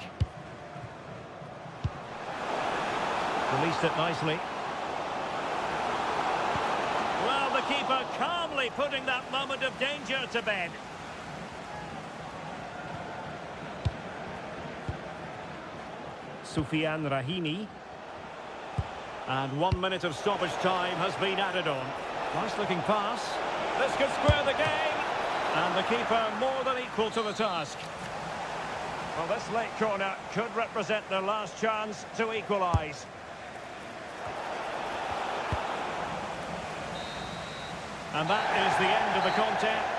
Released it nicely. Well, the keeper calmly putting that moment of danger to bed. Soufiane Rahimi. And 1 minute of stoppage time has been added on. Nice looking pass. This could square the game. And the keeper more than equal to the task. Well, this late corner could represent their last chance to equalise. And that is the end of the contest.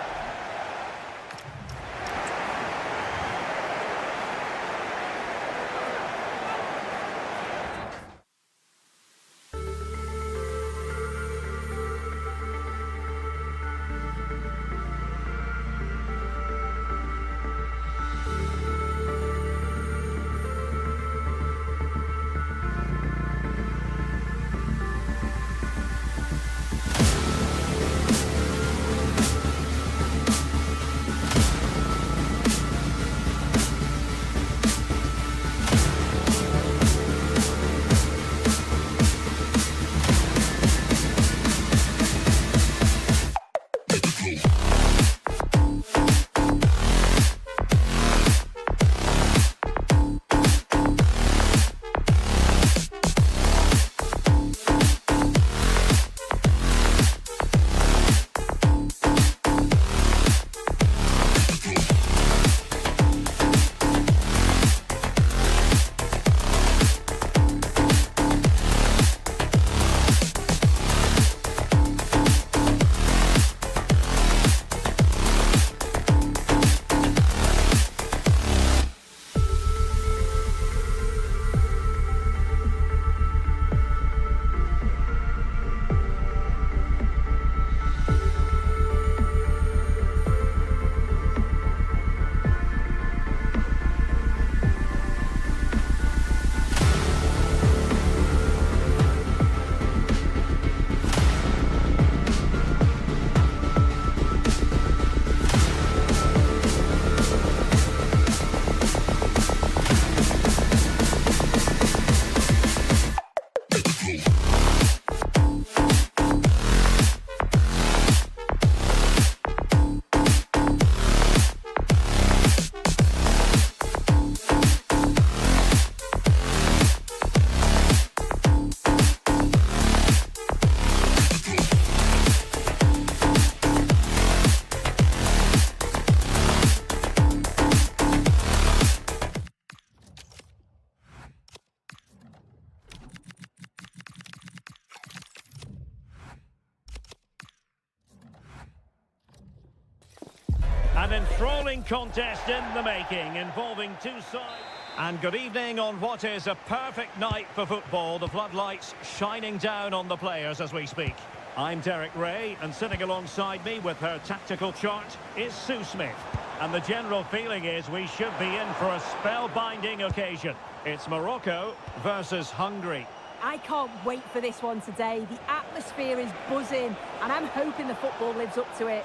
An enthralling contest in the making, involving two sides. And good evening on what is a perfect night for football. The floodlights shining down on the players as we speak. I'm Derek Ray, and sitting alongside me with her tactical chart is Sue Smith. And the general feeling is we should be in for a spellbinding occasion. It's Morocco versus Hungary. I can't wait for this one today. The atmosphere is buzzing, and I'm hoping the football lives up to it.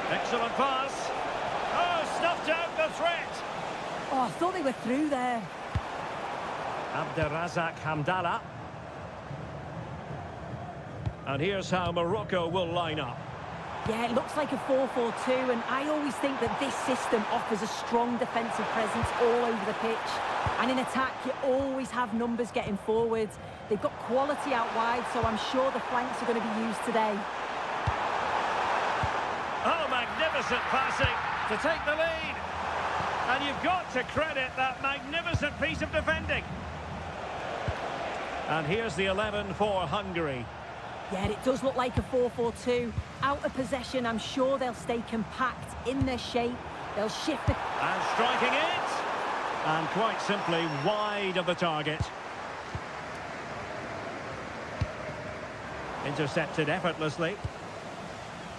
Excellent pass. Oh, snuffed out the threat. Oh, I thought they were through there. Abderrazak Hamdallah. And here's how Morocco will line up. Yeah, it looks like a 4-4-2, and I always think that this system offers a strong defensive presence all over the pitch. And in attack, you always have numbers getting forward. They've got quality out wide, so I'm sure the flanks are going to be used today. Oh, magnificent passing to take the lead. And you've got to credit that magnificent piece of defending. And here's the 11 for Hungary. Yeah, it does look like a 4-4-2. Out of possession, I'm sure they'll stay compact in their shape. They'll shift the... And striking it. And quite simply wide of the target. Intercepted effortlessly.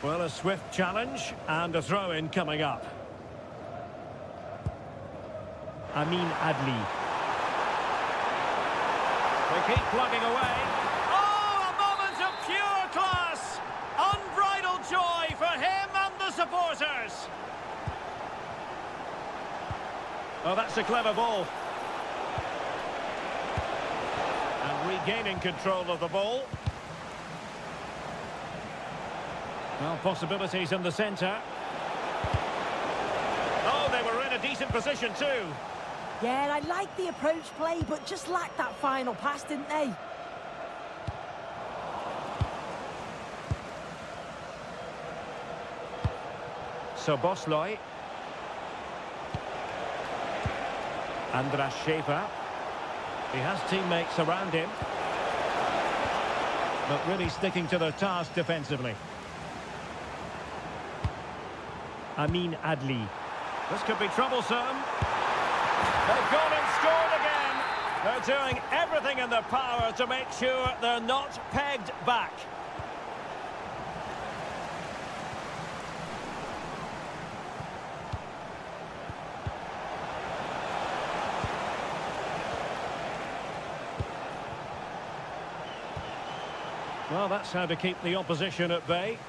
Well, a swift challenge and a throw-in coming up. Amin Adli. They keep plugging away. Oh, a moment of pure class! Unbridled joy for him and the supporters. Oh, that's a clever ball. And regaining control of the ball. Well, possibilities in the centre. Oh, they were in a decent position too. Yeah, I like the approach play, but just lacked that final pass, didn't they? So Bosloy. Andras Schäfer. He has teammates around him, but really sticking to their task defensively. Amin Adli. This could be troublesome. They've gone and scored again. They're doing everything in their power to make sure they're not pegged back. Well, that's how to keep the opposition at bay.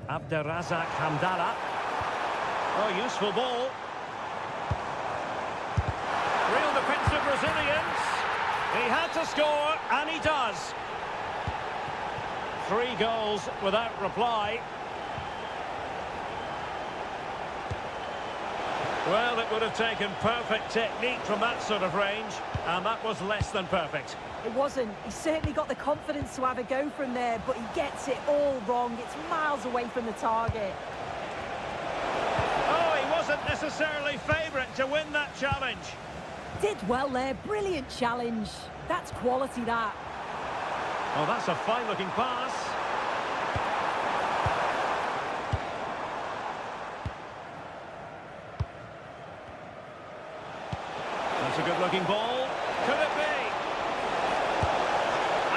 Abderrazak Hamdallah. Oh, useful ball. Real defensive resilience. He had to score, and he does. 3 goals without reply. Well, it would have taken perfect technique from that sort of range, and that was less than perfect. It wasn't. He certainly got the confidence to have a go from there, but he gets it all wrong. It's miles away from the target. Oh, he wasn't necessarily favourite to win that challenge. Did well there. Brilliant challenge. That's quality, that. Oh, that's a fine-looking pass. That's a good-looking ball. Could it be?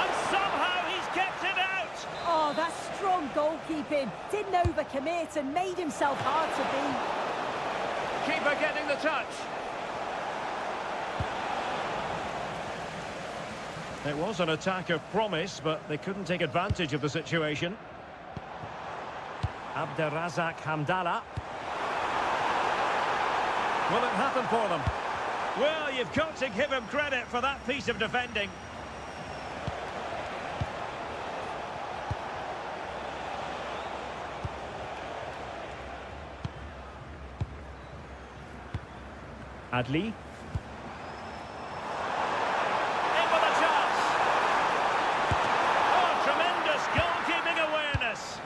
And somehow he's kept it out. Oh, that's strong goalkeeping. Didn't overcommit and made himself hard to beat. Keeper getting the touch. It was an attack of promise, but they couldn't take advantage of the situation. Abderrazak Hamdallah. Will it happen for them? Well, you've got to give him credit for that piece of defending. Adli. In with a chance. Oh, tremendous goalkeeping awareness.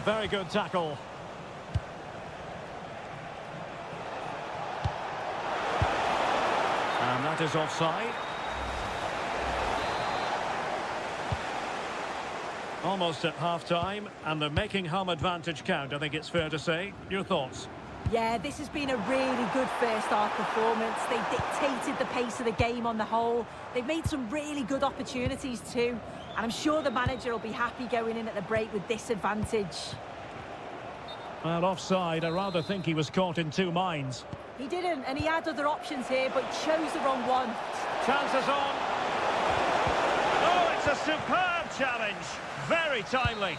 very good tackle. And that is offside. Almost at half-time, and they're making home advantage count, I think it's fair to say. Your thoughts? Yeah, this has been a really good first-half performance. They dictated the pace of the game on the whole. They've made some really good opportunities too, and I'm sure the manager will be happy going in at the break with this advantage. Well, offside, I rather think he was caught in two minds. He didn't, and he had other options here, but chose the wrong one. Chances on. Oh, it's a superb challenge. Very timely.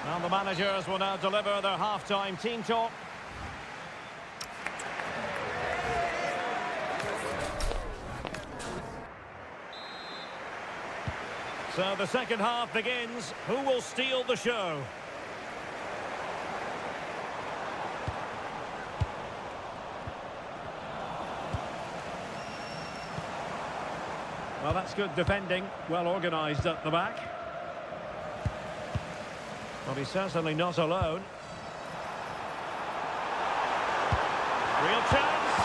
Now the managers will now deliver their half-time team talk. So the second half begins. Who will steal the show? Well, that's good defending. Well organised at the back. Well, he's certainly not alone. Real chance.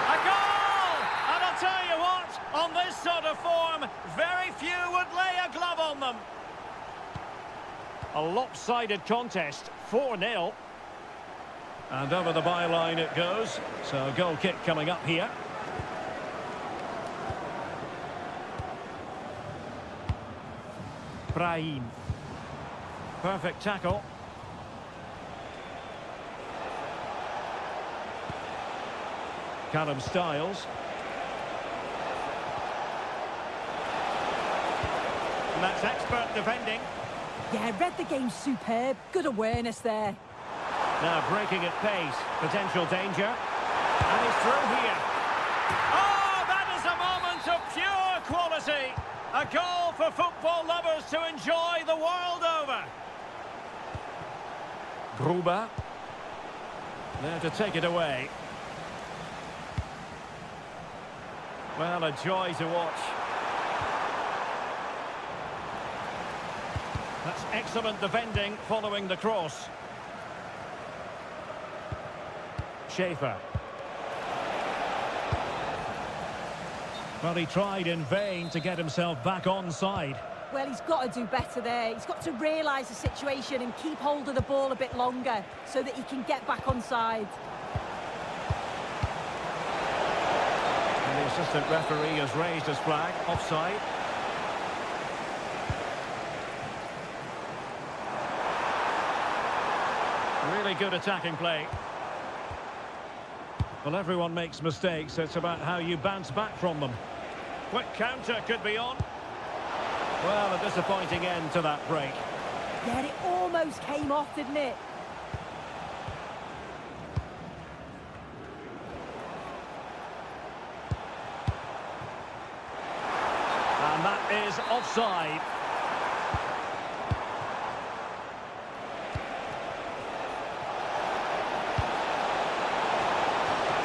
A goal! And I'll tell you what, on this sort of form, very few would lay a glove on them. A lopsided contest, 4-0. And over the byline it goes. So a goal kick coming up here. Brahim. Perfect tackle. Callum Styles. And that's expert defending. Yeah, read the game superb. Good awareness there. Now breaking at pace. Potential danger. And he's through here. Oh, that is a moment of pure quality. A goal for football lovers to enjoy the world over. Gruber. There to take it away. Well, a joy to watch. That's excellent defending following the cross. Schaefer. Well, he tried in vain to get himself back onside. Well, he's got to do better there. He's got to realise the situation and keep hold of the ball a bit longer so that he can get back onside. And the assistant referee has raised his flag, offside. Really good attacking play. Well, everyone makes mistakes. It's about how you bounce back from them. Quick counter could be on. Well, a disappointing end to that break. Yeah, it almost came off, didn't it? And that is offside.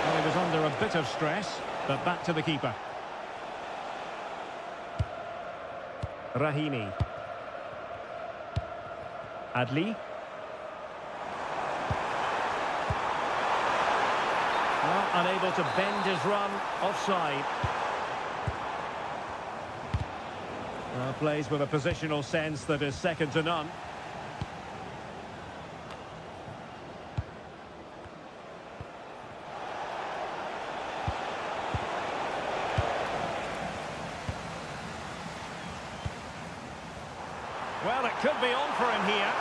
Well, he was under a bit of stress, but back to the keeper. Rahimi. Adli. Well, unable to bend his run, offside. Plays with a positional sense that is second to none. Well, it could be on for him here.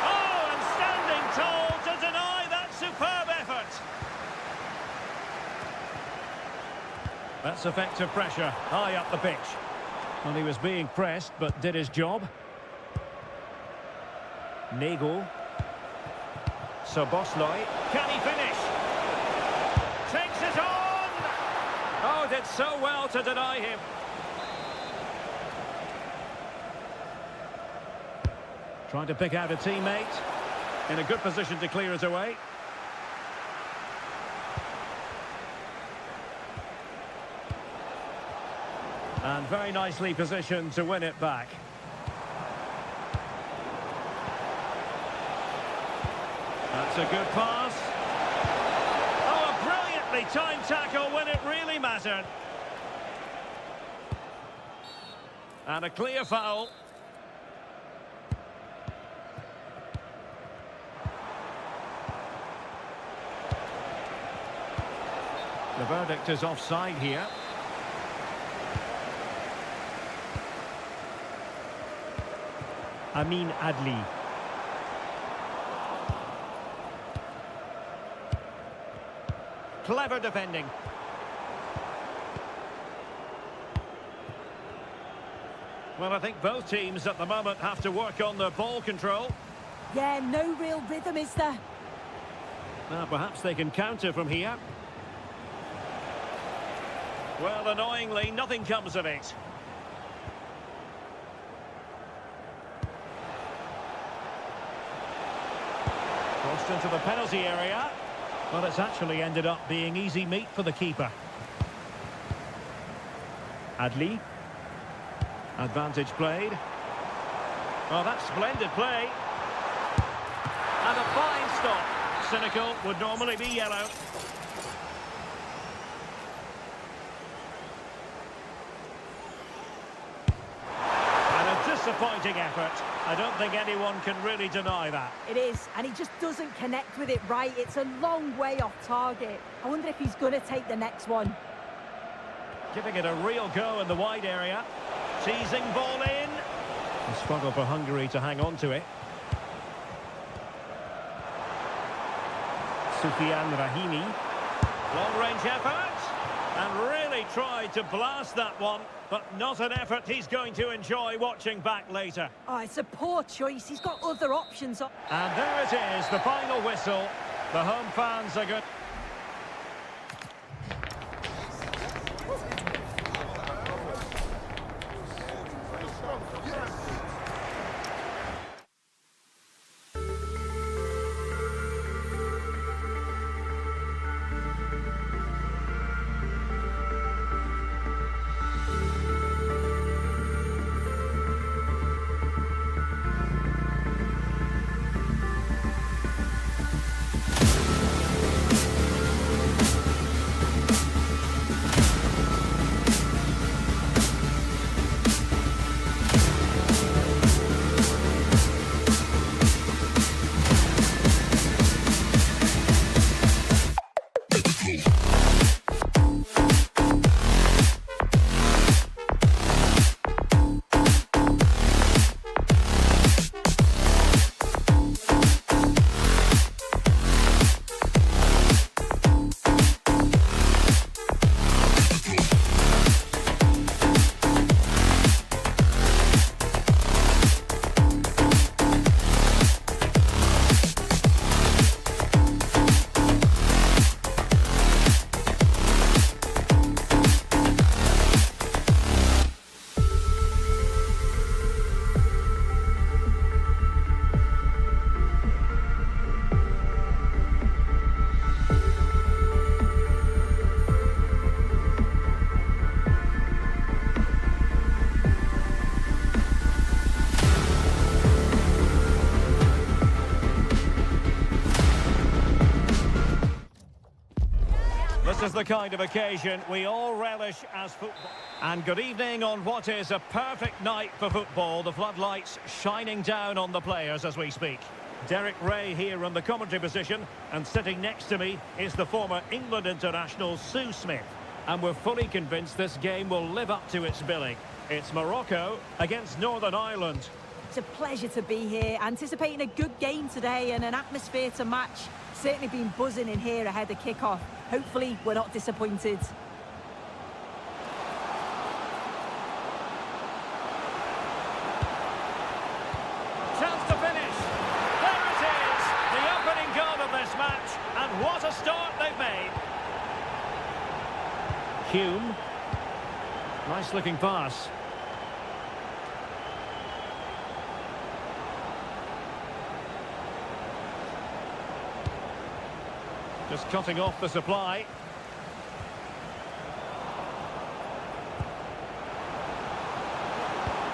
Oh, and standing tall to deny that superb effort. That's effective pressure, high up the pitch. Well, he was being pressed, but did his job. Nagel. Soboslai. Can he finish? Takes it on! Oh, did so well to deny him. Trying to pick out a teammate. In a good position to clear it away. And very nicely positioned to win it back. That's a good pass. Oh, a brilliantly timed tackle when it really mattered. And a clear foul. The verdict is offside here. Amin Adli. Clever defending. Well, I think both teams at the moment have to work on their ball control. Yeah, no real rhythm, is there? Now, perhaps they can counter from here. Well, annoyingly, nothing comes of it. Crossed into the penalty area. Well, it's actually ended up being easy meat for the keeper. Adli. Advantage played. Well, that's splendid play. And a fine stop. Cynical would normally be yellow. And a disappointing effort. I don't think anyone can really deny that. It is, and he just doesn't connect with it right. It's a long way off target. I wonder if he's going to take the next one. Giving it a real go in the wide area. Teasing ball in. A struggle for Hungary to hang on to it. Soufiane Rahimi. Long-range effort. And really tried to blast that one. But not an effort he's going to enjoy watching back later. Oh, it's a poor choice. He's got other options. And there it is, the final whistle. The home fans are good. This is the kind of occasion we all relish as football. And good evening on what is a perfect night for football. The floodlights shining down on the players as we speak. Derek Ray here in the commentary position, and sitting next to me is the former England international Sue Smith. And we're fully convinced this game will live up to its billing. It's Morocco against Northern Ireland. It's a pleasure to be here, anticipating a good game today and an atmosphere to match. Certainly been buzzing in here ahead of kick-off. Hopefully we're not disappointed. Chance to finish. There it is, the opening goal of this match, and what a start they've made. Hume. Nice looking pass. Just cutting off the supply.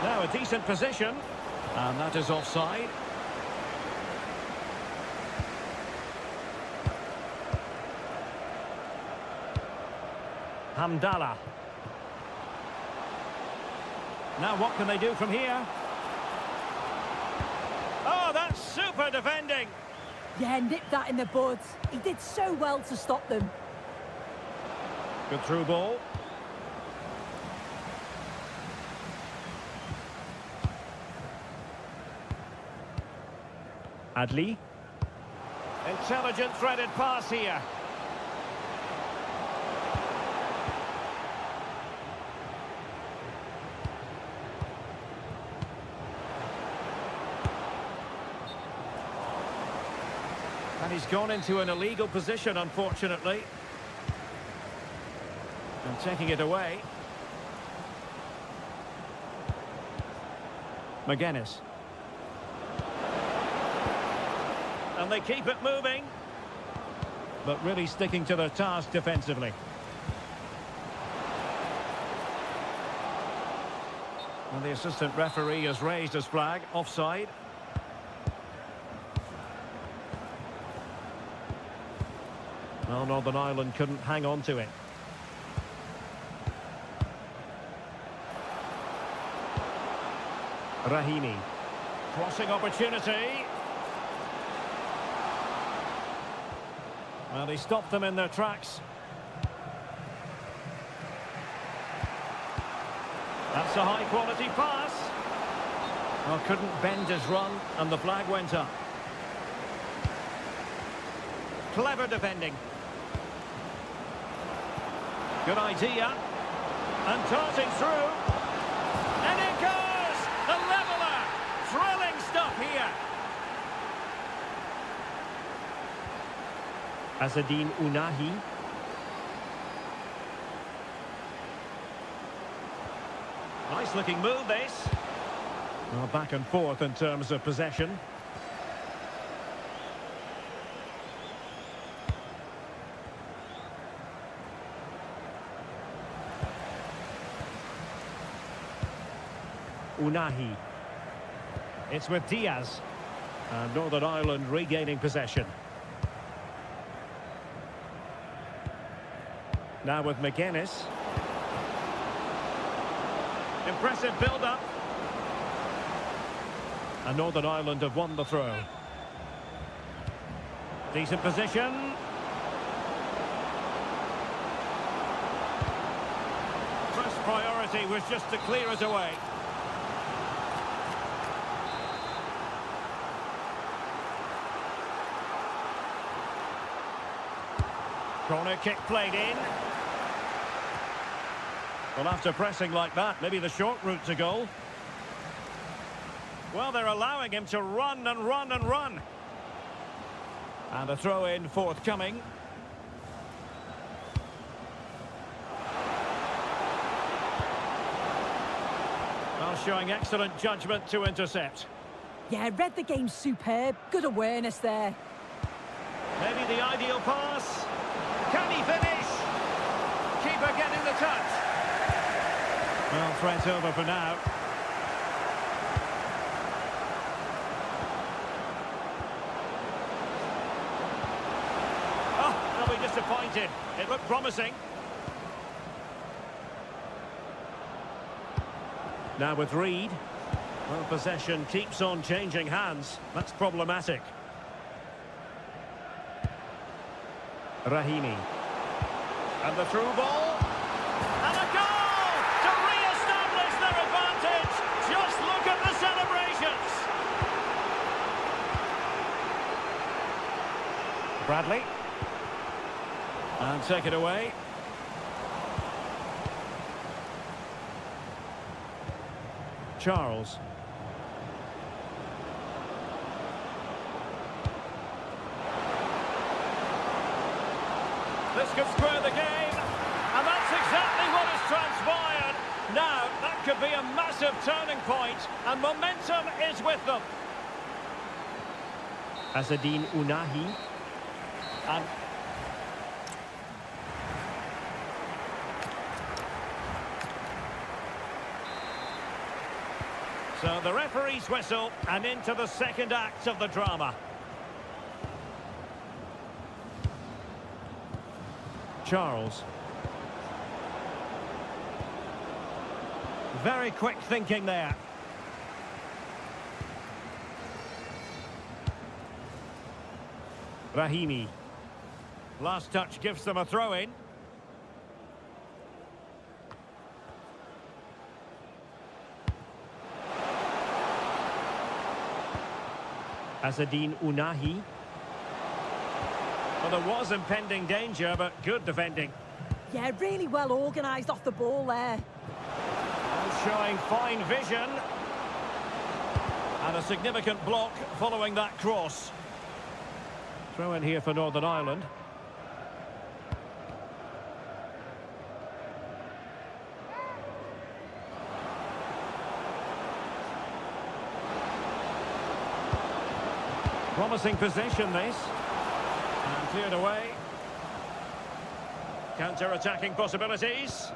Now a decent position. And that is offside. Hamdallah. Now what can they do from here? Oh, that's super defending. Yeah, nipped that in the bud. He did so well to stop them. Good through ball. Adli. Intelligent threaded pass here. And he's gone into an illegal position, unfortunately. And taking it away. McGuinness. And they keep it moving. But really sticking to their task defensively. And the assistant referee has raised his flag. Offside. Well, Northern Ireland couldn't hang on to it. Rahimi. Crossing opportunity. Well, he stopped them in their tracks. That's a high-quality pass. Well, couldn't bend his run, and the flag went up. Clever defending. Good idea. And darting through. And it goes! The leveller! Thrilling stuff here. Azzedine Ounahi. Nice looking move, this. Well, back and forth in terms of possession. Ounahi. It's with Diaz. And Northern Ireland regaining possession. Now with McGuinness. Impressive build-up. And Northern Ireland have won the throw. Decent position. First priority was just to clear it away. Corner kick played in. Well, after pressing like that, maybe the short route to goal. Well, they're allowing him to run and run and run. And a throw-in forthcoming. Well, showing excellent judgment to intercept. Yeah, read the game superb. Good awareness there. Maybe the ideal pass. Can he finish? Keeper getting the touch. Well, threat over for now. Oh, they'll be disappointed. It looked promising. Now with Reed. Well, possession keeps on changing hands. That's problematic. Rahimi. And the through ball. And a goal to re-establish their advantage. Just look at the celebrations. Bradley. And take it away. Charles. This could square the game, and that's exactly what has transpired. Now, that could be a massive turning point, and momentum is with them. Azzedine Ounahi. And so the referee's whistle, and into the second act of the drama. Charles. Very quick thinking there. Rahimi. Last touch gives them a throw-in. Azzedine Ounahi. Well, there was impending danger, but good defending. Yeah, really well organised off the ball there. Showing fine vision. And a significant block following that cross. Throw in here for Northern Ireland. Promising position, this. And cleared away. Counter-attacking possibilities.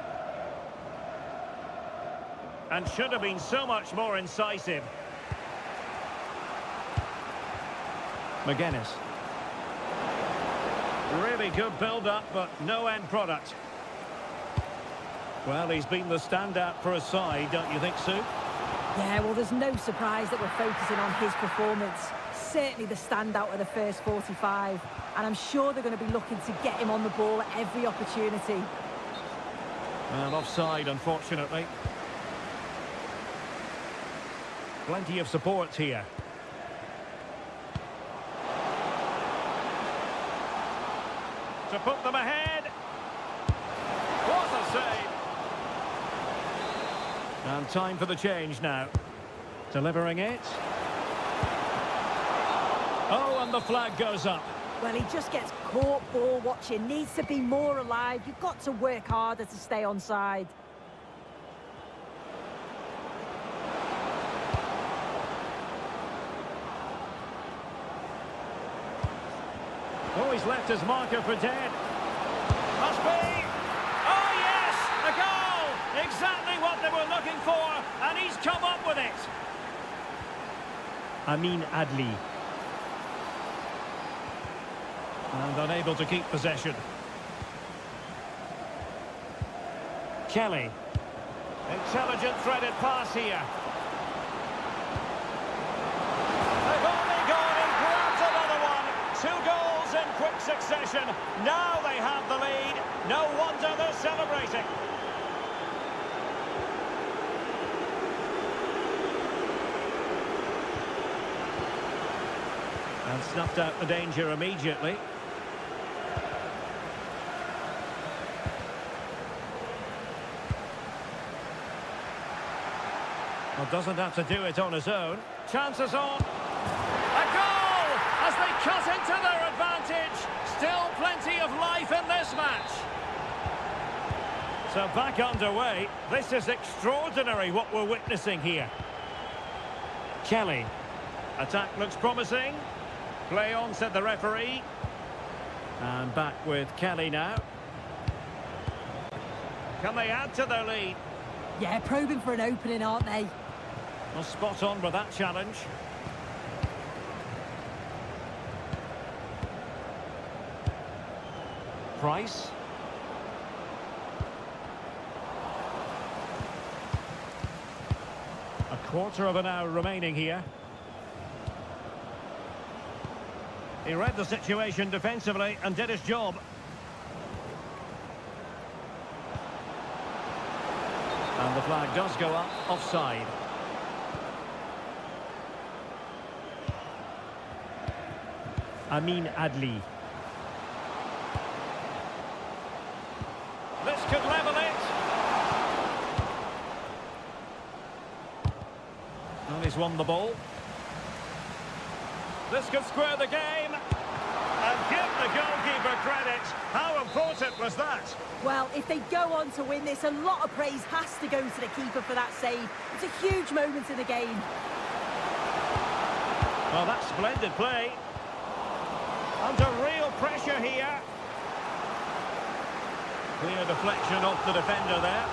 And should have been so much more incisive. McGuinness. Really good build-up, but no end product. Well, he's been the standout for his side, don't you think, Sue? Yeah, well, there's no surprise that we're focusing on his performance. Certainly the standout of the first 45. And I'm sure they're going to be looking to get him on the ball at every opportunity. Well, offside, unfortunately. Plenty of support here. To put them ahead. What a save. And time for the change now. Delivering it. Oh, and the flag goes up. Well, he just gets caught ball watching. Needs to be more alive. You've got to work harder to stay onside. Oh, he's left his marker for dead. Must be. Oh, yes! A goal! Exactly what they were looking for, and he's come up with it. Amin Adli. And unable to keep possession. Kelly. Intelligent threaded pass here. They've only gone and grabbed another one. 2 goals in quick succession. Now they have the lead. No wonder they're celebrating. And snuffed out the danger immediately. Well, doesn't have to do it on his own. Chances on. A goal as they cut into their advantage. Still plenty of life in this match. So back underway. This is extraordinary what we're witnessing here. Kelly. Attack looks promising. Play on, said the referee. And back with Kelly now. Can they add to their lead? Yeah, probing for an opening, aren't they? Well, spot on with that challenge. Price. A quarter of an hour remaining here. He read the situation defensively and did his job. And the flag does go up, offside. Amin Adli. This could level it. And he's won the ball. This could square the game. And give the goalkeeper credit. How important was that? Well, if they go on to win this, a lot of praise has to go to the keeper for that save. It's a huge moment in the game. Well, that's splendid play. Under real pressure here. Clear deflection off the defender there.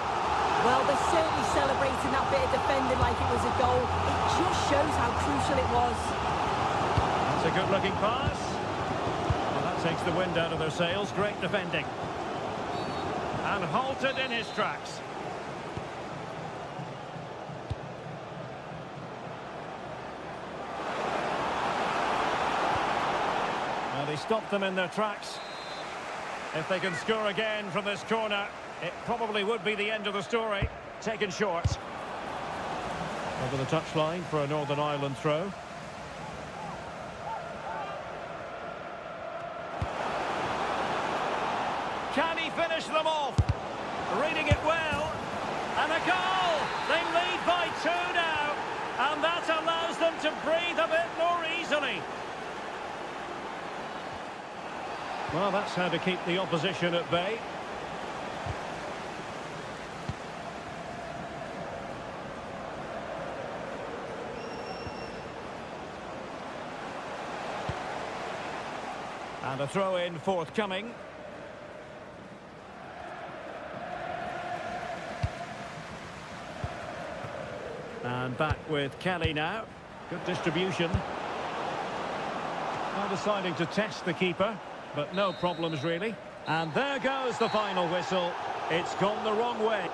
Well, they're certainly celebrating that bit of defending like it was a goal. It just shows how crucial it was. That's a good-looking pass. Well, that takes the wind out of their sails. Great defending. And halted in his tracks. stopped them in their tracks. If they can score again from this corner, it probably would be the end of the story. Taken short. Over the touchline for a Northern Ireland throw. Can he finish them off? Reading it well. And a goal! They lead by 2 now. And that allows them to breathe a bit more easily. Well, that's how to keep the opposition at bay. And a throw-in forthcoming. And back with Kelly now. Good distribution. Now deciding to test the keeper, but no problems really. And there goes the final whistle. It's gone the wrong way.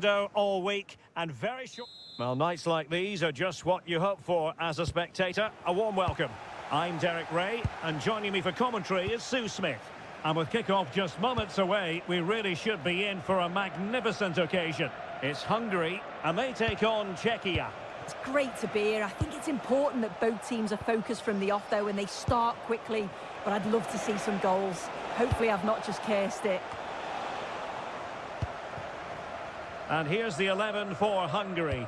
Crescendo all week and very short. Well, nights like these are just what you hope for as a spectator. A warm welcome. I'm Derek Ray, and joining me for commentary is Sue Smith. And with kick-off just moments away, we really should be in for a magnificent occasion. It's Hungary, and they take on Czechia. It's great to be here. I think it's important that both teams are focused from the off, though, and they start quickly. But I'd love to see some goals. Hopefully I've not just cursed it. And here's the 11 for Hungary.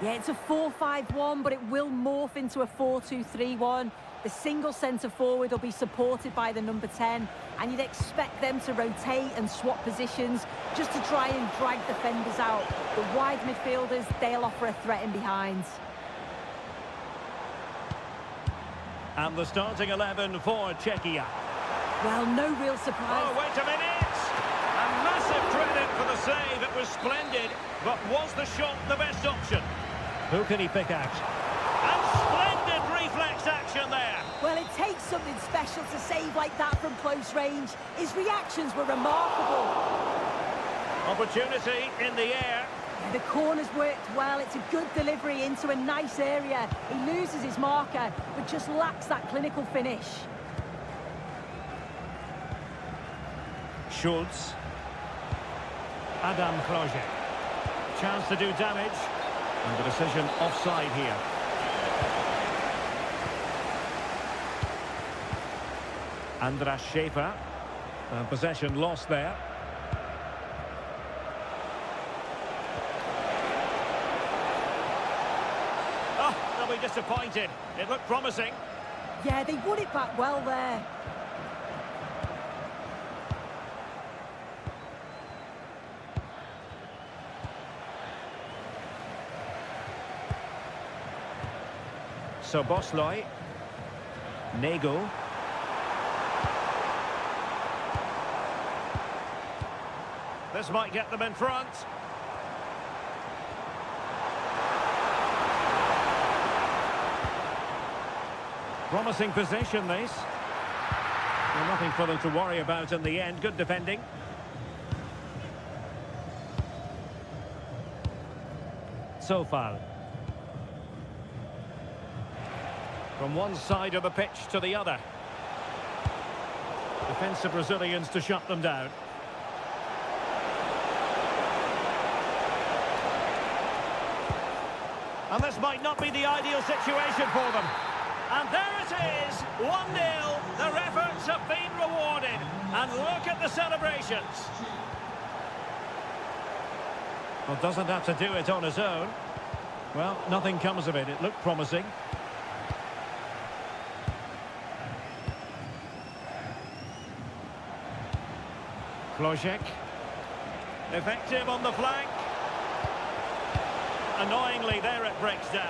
Yeah, it's a 4-5-1, but it will morph into a 4-2-3-1. The single centre-forward will be supported by the number 10, and you'd expect them to rotate and swap positions just to try and drag defenders out. The wide midfielders, they'll offer a threat in behind. And the starting 11 for Czechia. Well, no real surprise. Oh, wait a minute! A massive credit for the save. It was splendid, but was the shot the best option? Who can he pick out? And splendid reflex action there. Well, it takes something special to save like that from close range. His reactions were remarkable. Opportunity in the air. The corner's worked well. It's a good delivery into a nice area. He loses his marker, but just lacks that clinical finish. Schultz. Adam Kloje. Chance to do damage. And the decision offside here. Andras Schäfer. Possession lost there. Oh, they'll be disappointed. It looked promising. Yeah, they won it back well there. So Bosloi, Nego. This might get them in front. Promising position, this. Well, nothing for them to worry about in the end. Good defending. Tsofal. From one side of the pitch to the other. Defensive Brazilians to shut them down. And this might not be the ideal situation for them. And there it is, 1-0. Their efforts have been rewarded. And look at the celebrations. Well, doesn't have to do it on his own. Well, nothing comes of it. It looked promising. Klojek. Effective on the flank. Annoyingly, there it breaks down.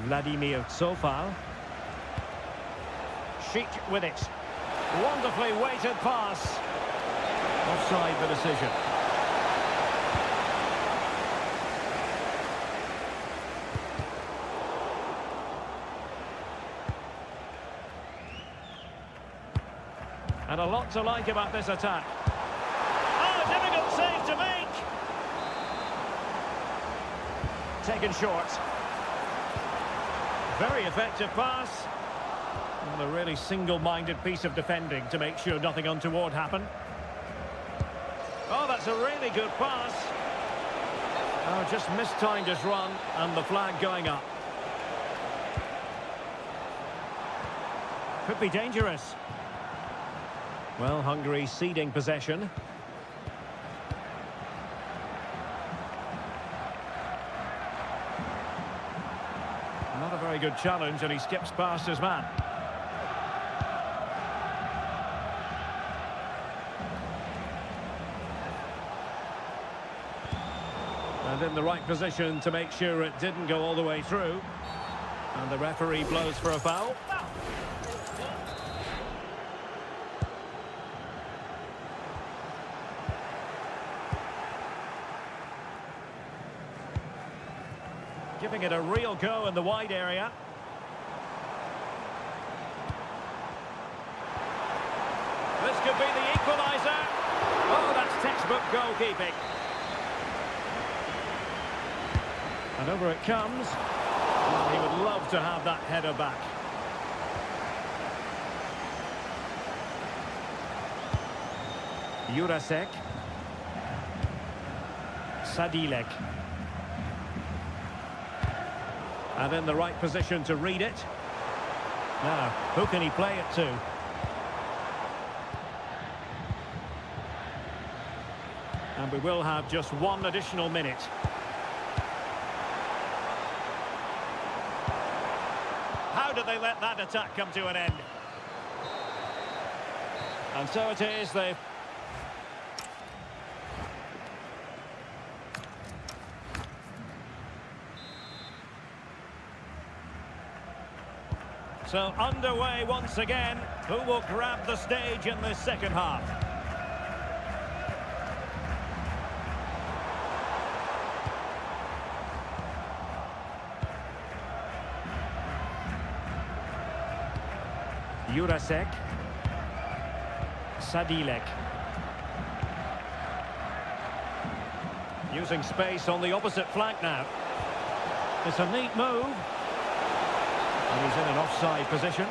Vladimir Tsofal. Sheik with it. Wonderfully weighted pass. Offside the decision. And a lot to like about this attack. Oh, difficult save to make. Taken short. Very effective pass. And a really single-minded piece of defending to make sure nothing untoward happened. Oh, that's a really good pass. Oh, just mistimed his run and the flag going up. Could be dangerous. Well, Hungary ceding possession. Not a very good challenge, and he skips past his man. And in the right position to make sure it didn't go all the way through. And the referee blows for a foul. Giving it a real go in the wide area. This could be the equaliser. Oh, that's textbook goalkeeping. And over it comes. Well, he would love to have that header back. Jurasek. Sadilek. And in the right position to read it. Now, who can he play it to? And we will have just one additional minute. How did they let that attack come to an end? And so it is, they've... So underway once again. Who will grab the stage in this second half? Jurasek. Sadilek. Using space on the opposite flank now. It's a neat move. And he's in an offside position.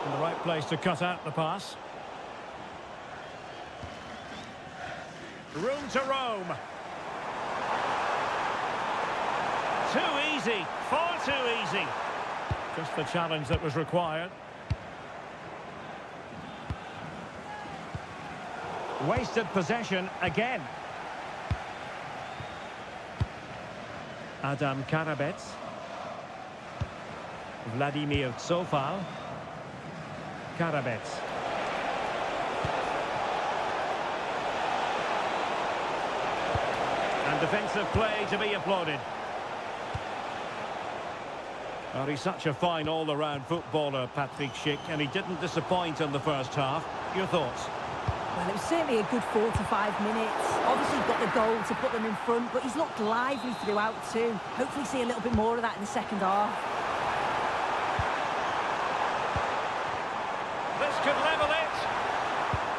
In the right place to cut out the pass. Room to roam. Too easy, far too easy. Just the challenge that was required. Wasted possession again. Adam Karabets. Vladimir Tsofal. Karabets. And defensive play to be applauded. Well, he's such a fine all-around footballer, Patrick Schick, and he didn't disappoint in the first half. Your thoughts? Well, it was certainly a good 4 to 5 minutes. Obviously got the goal to put them in front, but he's looked lively throughout too. Hopefully see a little bit more of that in the second half. This could level it.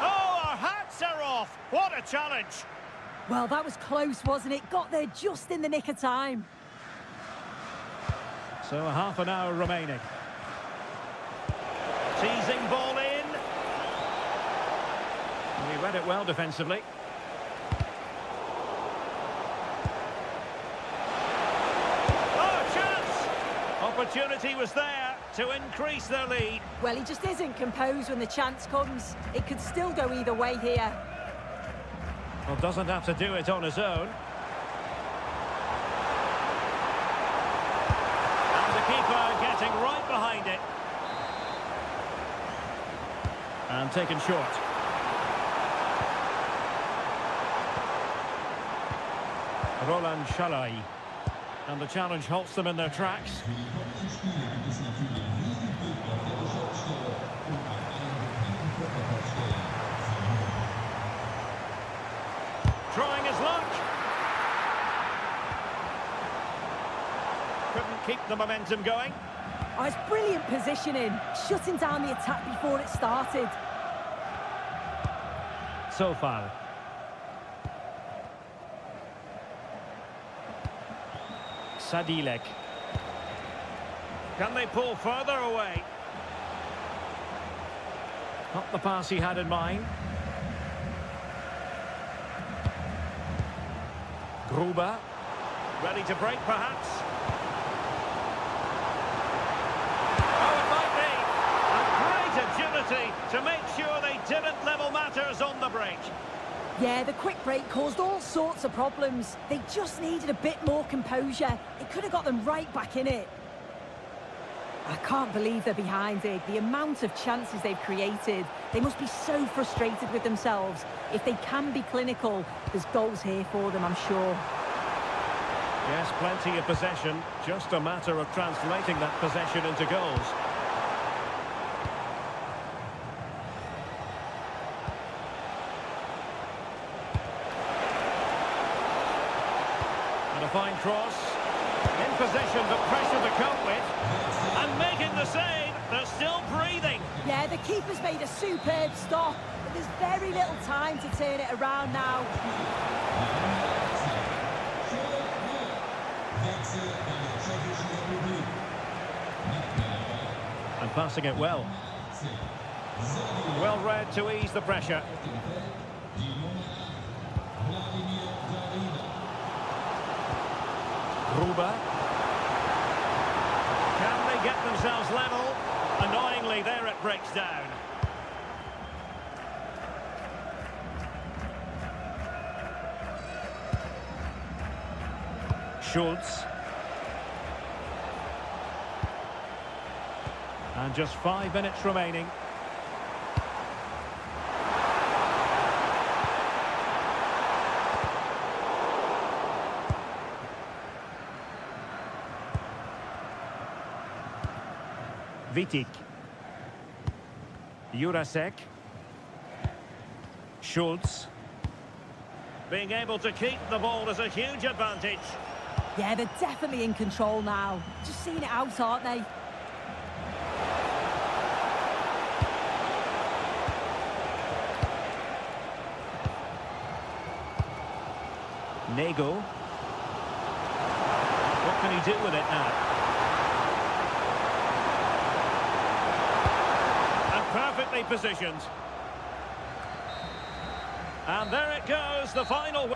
Oh, our hats are off. What a challenge. Well, that was close, wasn't it? Got there just in the nick of time. So half an hour remaining. Teasing ball in. He read it well defensively. Oh, chance! Opportunity was there to increase their lead. Well, he just isn't composed when the chance comes. It could still go either way here. Well, doesn't have to do it on his own. And the keeper getting right behind it. And taken short. Roland Chalai. And the challenge halts them in their tracks. Trying his luck. Couldn't keep the momentum going. Oh, it's brilliant positioning. Shutting down the attack before it started. So far. Sadilek. Can they pull further away? Not the pass he had in mind. Gruber. Ready to break, perhaps. Oh, it might be. A great agility to make sure they didn't level matters on the break. Yeah, the quick break caused all sorts of problems. They just needed a bit more composure. It could have got them right back in it. I can't believe they're behind it. The amount of chances they've created. They must be so frustrated with themselves. If they can be clinical, there's goals here for them, I'm sure. Yes, plenty of possession. Just a matter of translating that possession into goals. And a fine cross. In position to pressure the cope with. And making the save. They're still breathing. Yeah, the keeper's made a superb stop, but there's very little time to turn it around now. And passing it well. Well read to ease the pressure. Gruber. Can they get themselves level? Annoyingly, there it breaks down. Schultz. And just 5 minutes remaining. Vitic. Jurasek. Schultz. Being able to keep the ball is a huge advantage. Yeah, they're definitely in control now. Just seeing it out, aren't they? Nego. What can he do with it now? And perfectly positioned. And there it goes, the final.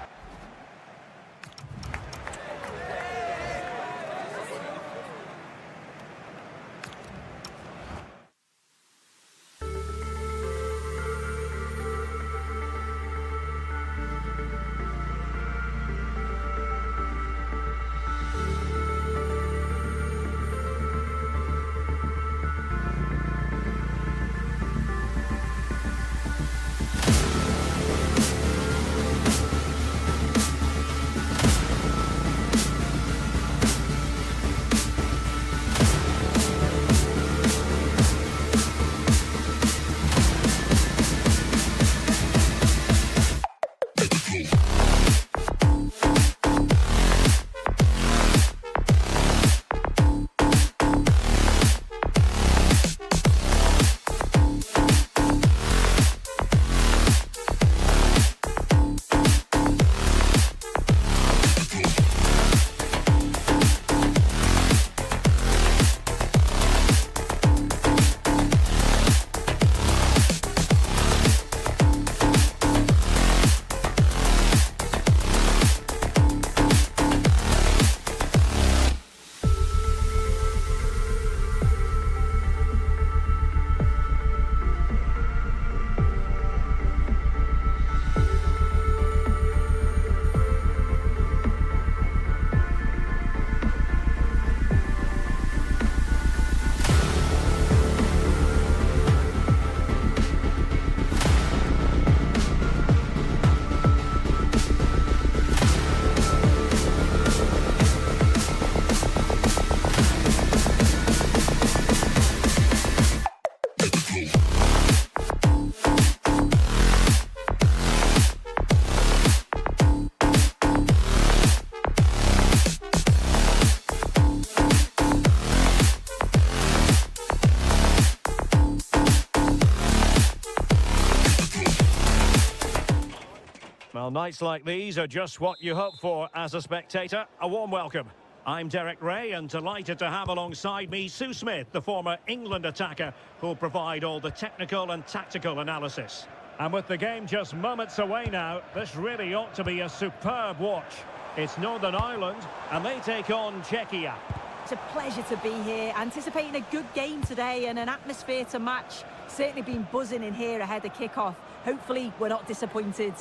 Well, nights like these are just what you hope for as a spectator. A warm welcome. I'm Derek Ray, and delighted to have alongside me Sue Smith, the former England attacker, who'll provide all the technical and tactical analysis. And with the game just moments away now, this really ought to be a superb watch. It's Northern Ireland, and they take on Czechia. It's a pleasure to be here, anticipating a good game today and an atmosphere to match. Certainly been buzzing in here ahead of kick-off. Hopefully, we're not disappointed.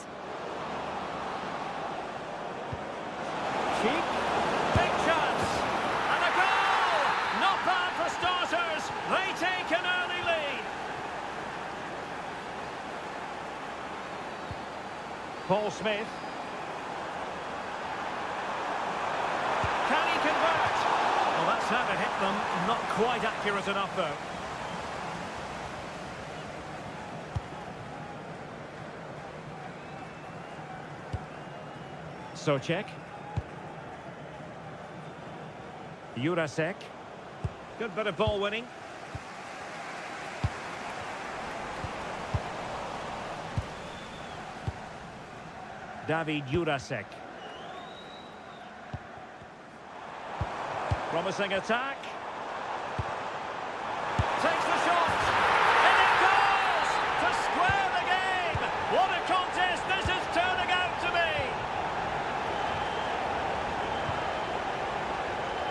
Cheek. Big chance. And a goal! Not bad for starters. They take an early lead. Paul Smith. Can he convert? Well, that's how to hit them. Not quite accurate enough, though. Socek. Jurasek. Good bit of ball winning. David Jurasek. Promising attack. Takes the shot. And it goes! To square the game! What a contest this is turning out to be!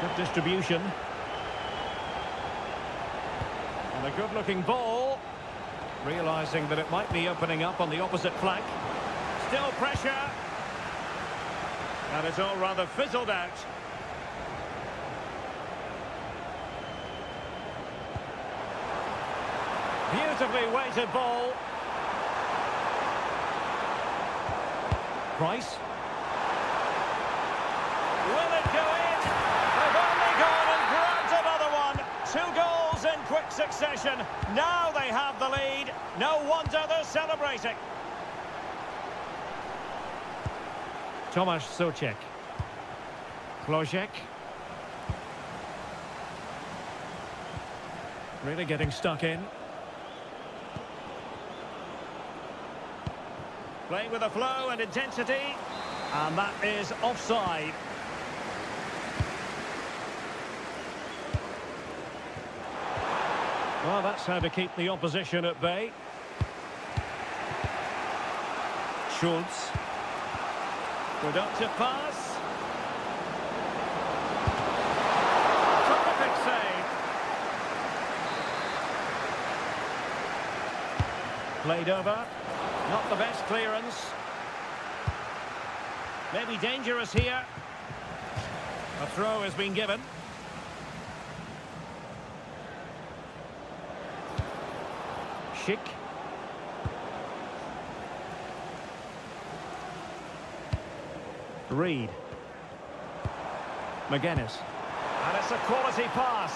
Good distribution. And a good-looking ball. Realising that it might be opening up on the opposite flank. Still pressure. And it's all rather fizzled out. Beautifully weighted ball. Price. Will it go in? They've only gone and grabbed another one. 2 goals in quick succession. Now they have the lead. No wonder they're celebrating. Tomasz Socek. Klozek. Really getting stuck in. Playing with a flow and intensity. And that is offside. Well, that's how to keep the opposition at bay. Schultz. Productive pass. Terrific save. Played over. Not the best clearance. Maybe dangerous here. A throw has been given. Schick. Reed. McGuinness. And it's a quality pass.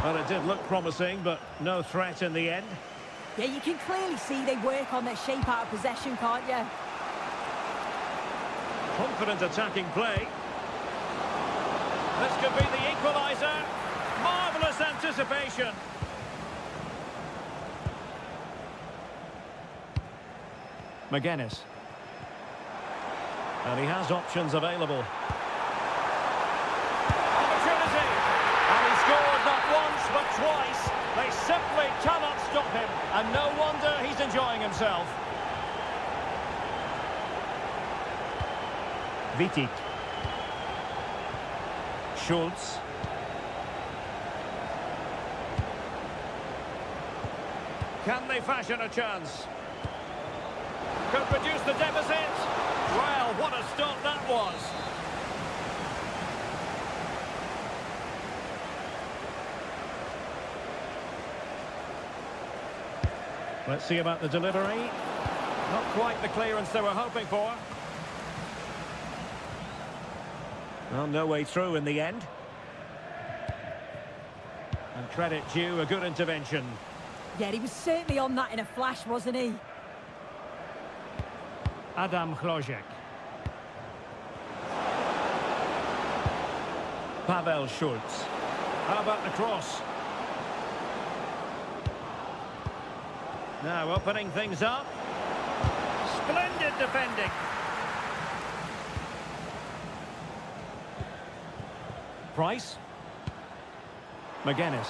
Well, it did look promising, but no threat in the end. Yeah, you can clearly see they work on their shape out of possession, can't you? Confident attacking play. This could be the equaliser. Marvellous anticipation. McGuinness. And he has options available. Opportunity! And he scored not once but twice. They simply cannot stop him. And no wonder he's enjoying himself. Vitic. Schultz. Can they fashion a chance? Could produce the deficit. Well, what a stop that was. Let's see about the delivery. Not quite the clearance they were hoping for. Well, no way through in the end. And credit due, a good intervention. Yeah, he was certainly on that in a flash, wasn't he? Adam Klozek. Pavel Schultz. How about the cross? Now opening things up. Splendid defending. Price. McGuinness.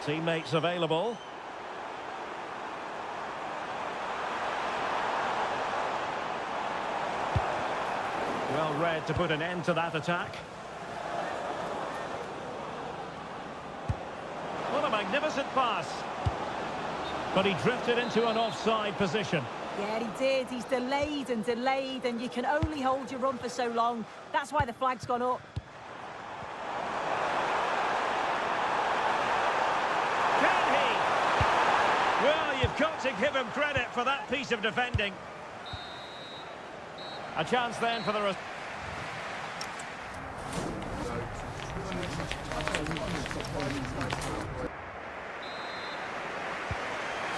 Teammates available. Well read to put an end to that attack. What a magnificent pass. But he drifted into an offside position. Yeah, he did. He's delayed, and you can only hold your run for so long. That's why the flag's gone up. Can he? Well, you've got to give him credit for that piece of defending. A chance then for the...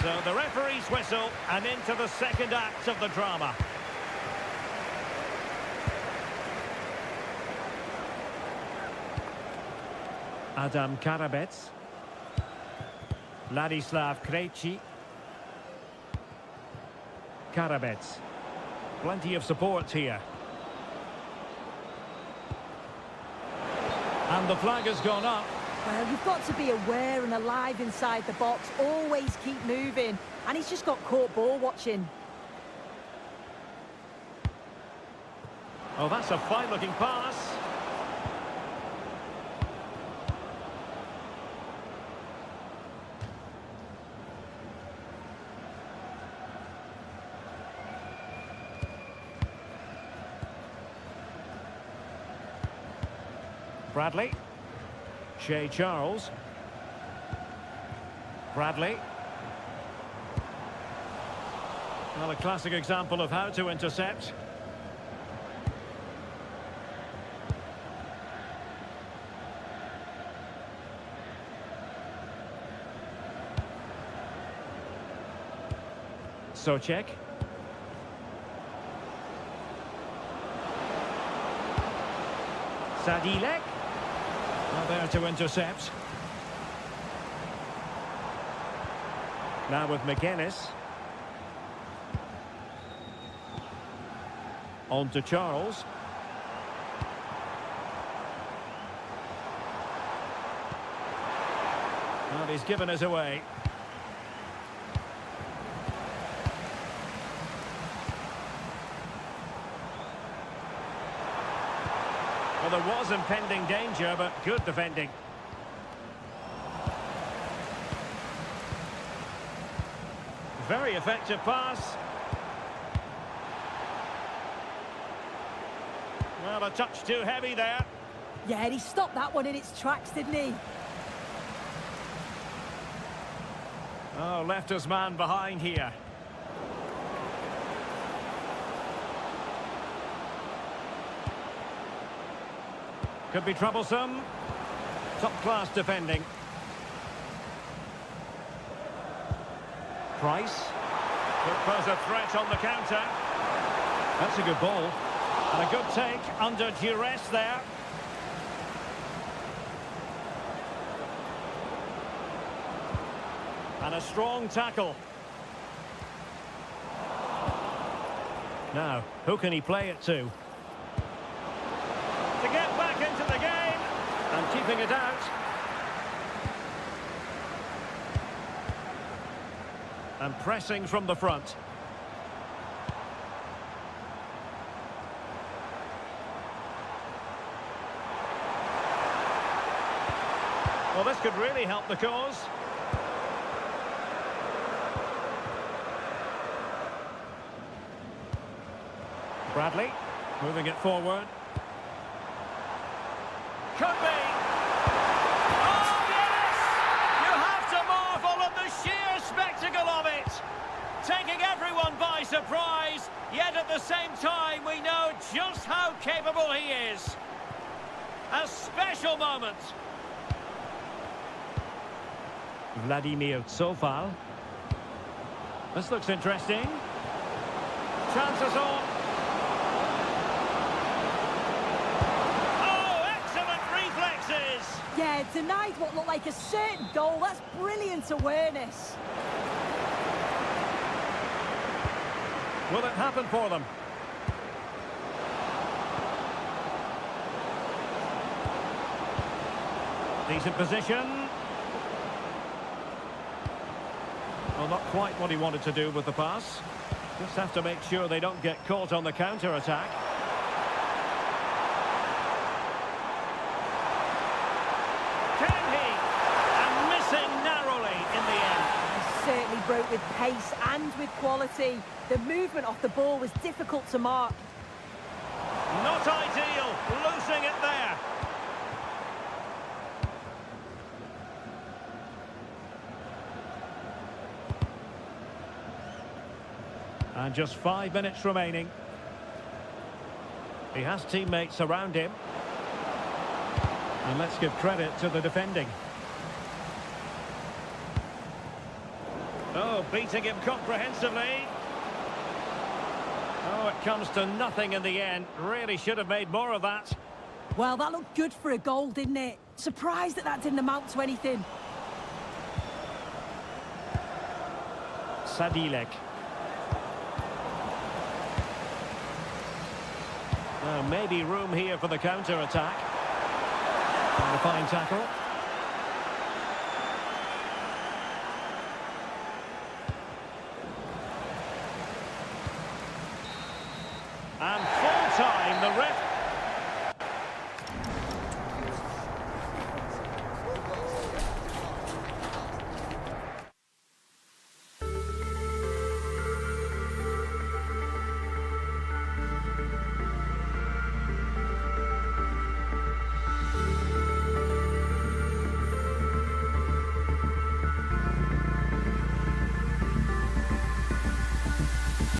So the referee's whistle, and into the second act of the drama. Adam Karabec. Ladislav Krejci. Karabec. Plenty of support here. And the flag has gone up. Well, you've got to be aware and alive inside the box. Always keep moving. And he's just got caught ball watching. Oh, that's a fine-looking pass. Bradley. Shea Charles. Bradley. Well, a classic example of how to intercept. Socek. Sadilek. Not there to intercept. Now with McGuinness. On to Charles. Well, he's given us away. Well, there was impending danger, but good defending. Very effective pass. Well, a touch too heavy there. Yeah, and he stopped that one in its tracks, didn't he? Oh, left his man behind here. Could be troublesome. Top-class defending. Price. Could pose a threat on the counter. That's a good ball. And a good take under duress there. And a strong tackle. Now, who can he play it to? To get back into the game and keeping it out. And pressing from the front. Well, this could really help the cause. Bradley, moving it forward. Could be. Oh, yes! You have to marvel at the sheer spectacle of it. Taking everyone by surprise, yet at the same time we know just how capable he is. A special moment. Vladimir Tsofal. This looks interesting. Chances on. Yeah, Denied what looked like a certain goal. That's brilliant awareness. Will it happen for them? Decent position. Well, not quite what he wanted to do with the pass. Just have to make sure they don't get caught on the counter-attack. Can he? And missing narrowly in the end. He certainly broke with pace and with quality. The movement off the ball was difficult to mark. Not ideal, losing it there. And just 5 minutes remaining. He has teammates around him. And let's give credit to the defending. Oh, beating him comprehensively. Oh, it comes to nothing in the end. Really should have made more of that. Well, that looked good for a goal, didn't it? Surprised that didn't amount to anything. Sadilek. Maybe room here for the counter-attack. And the fine tackle.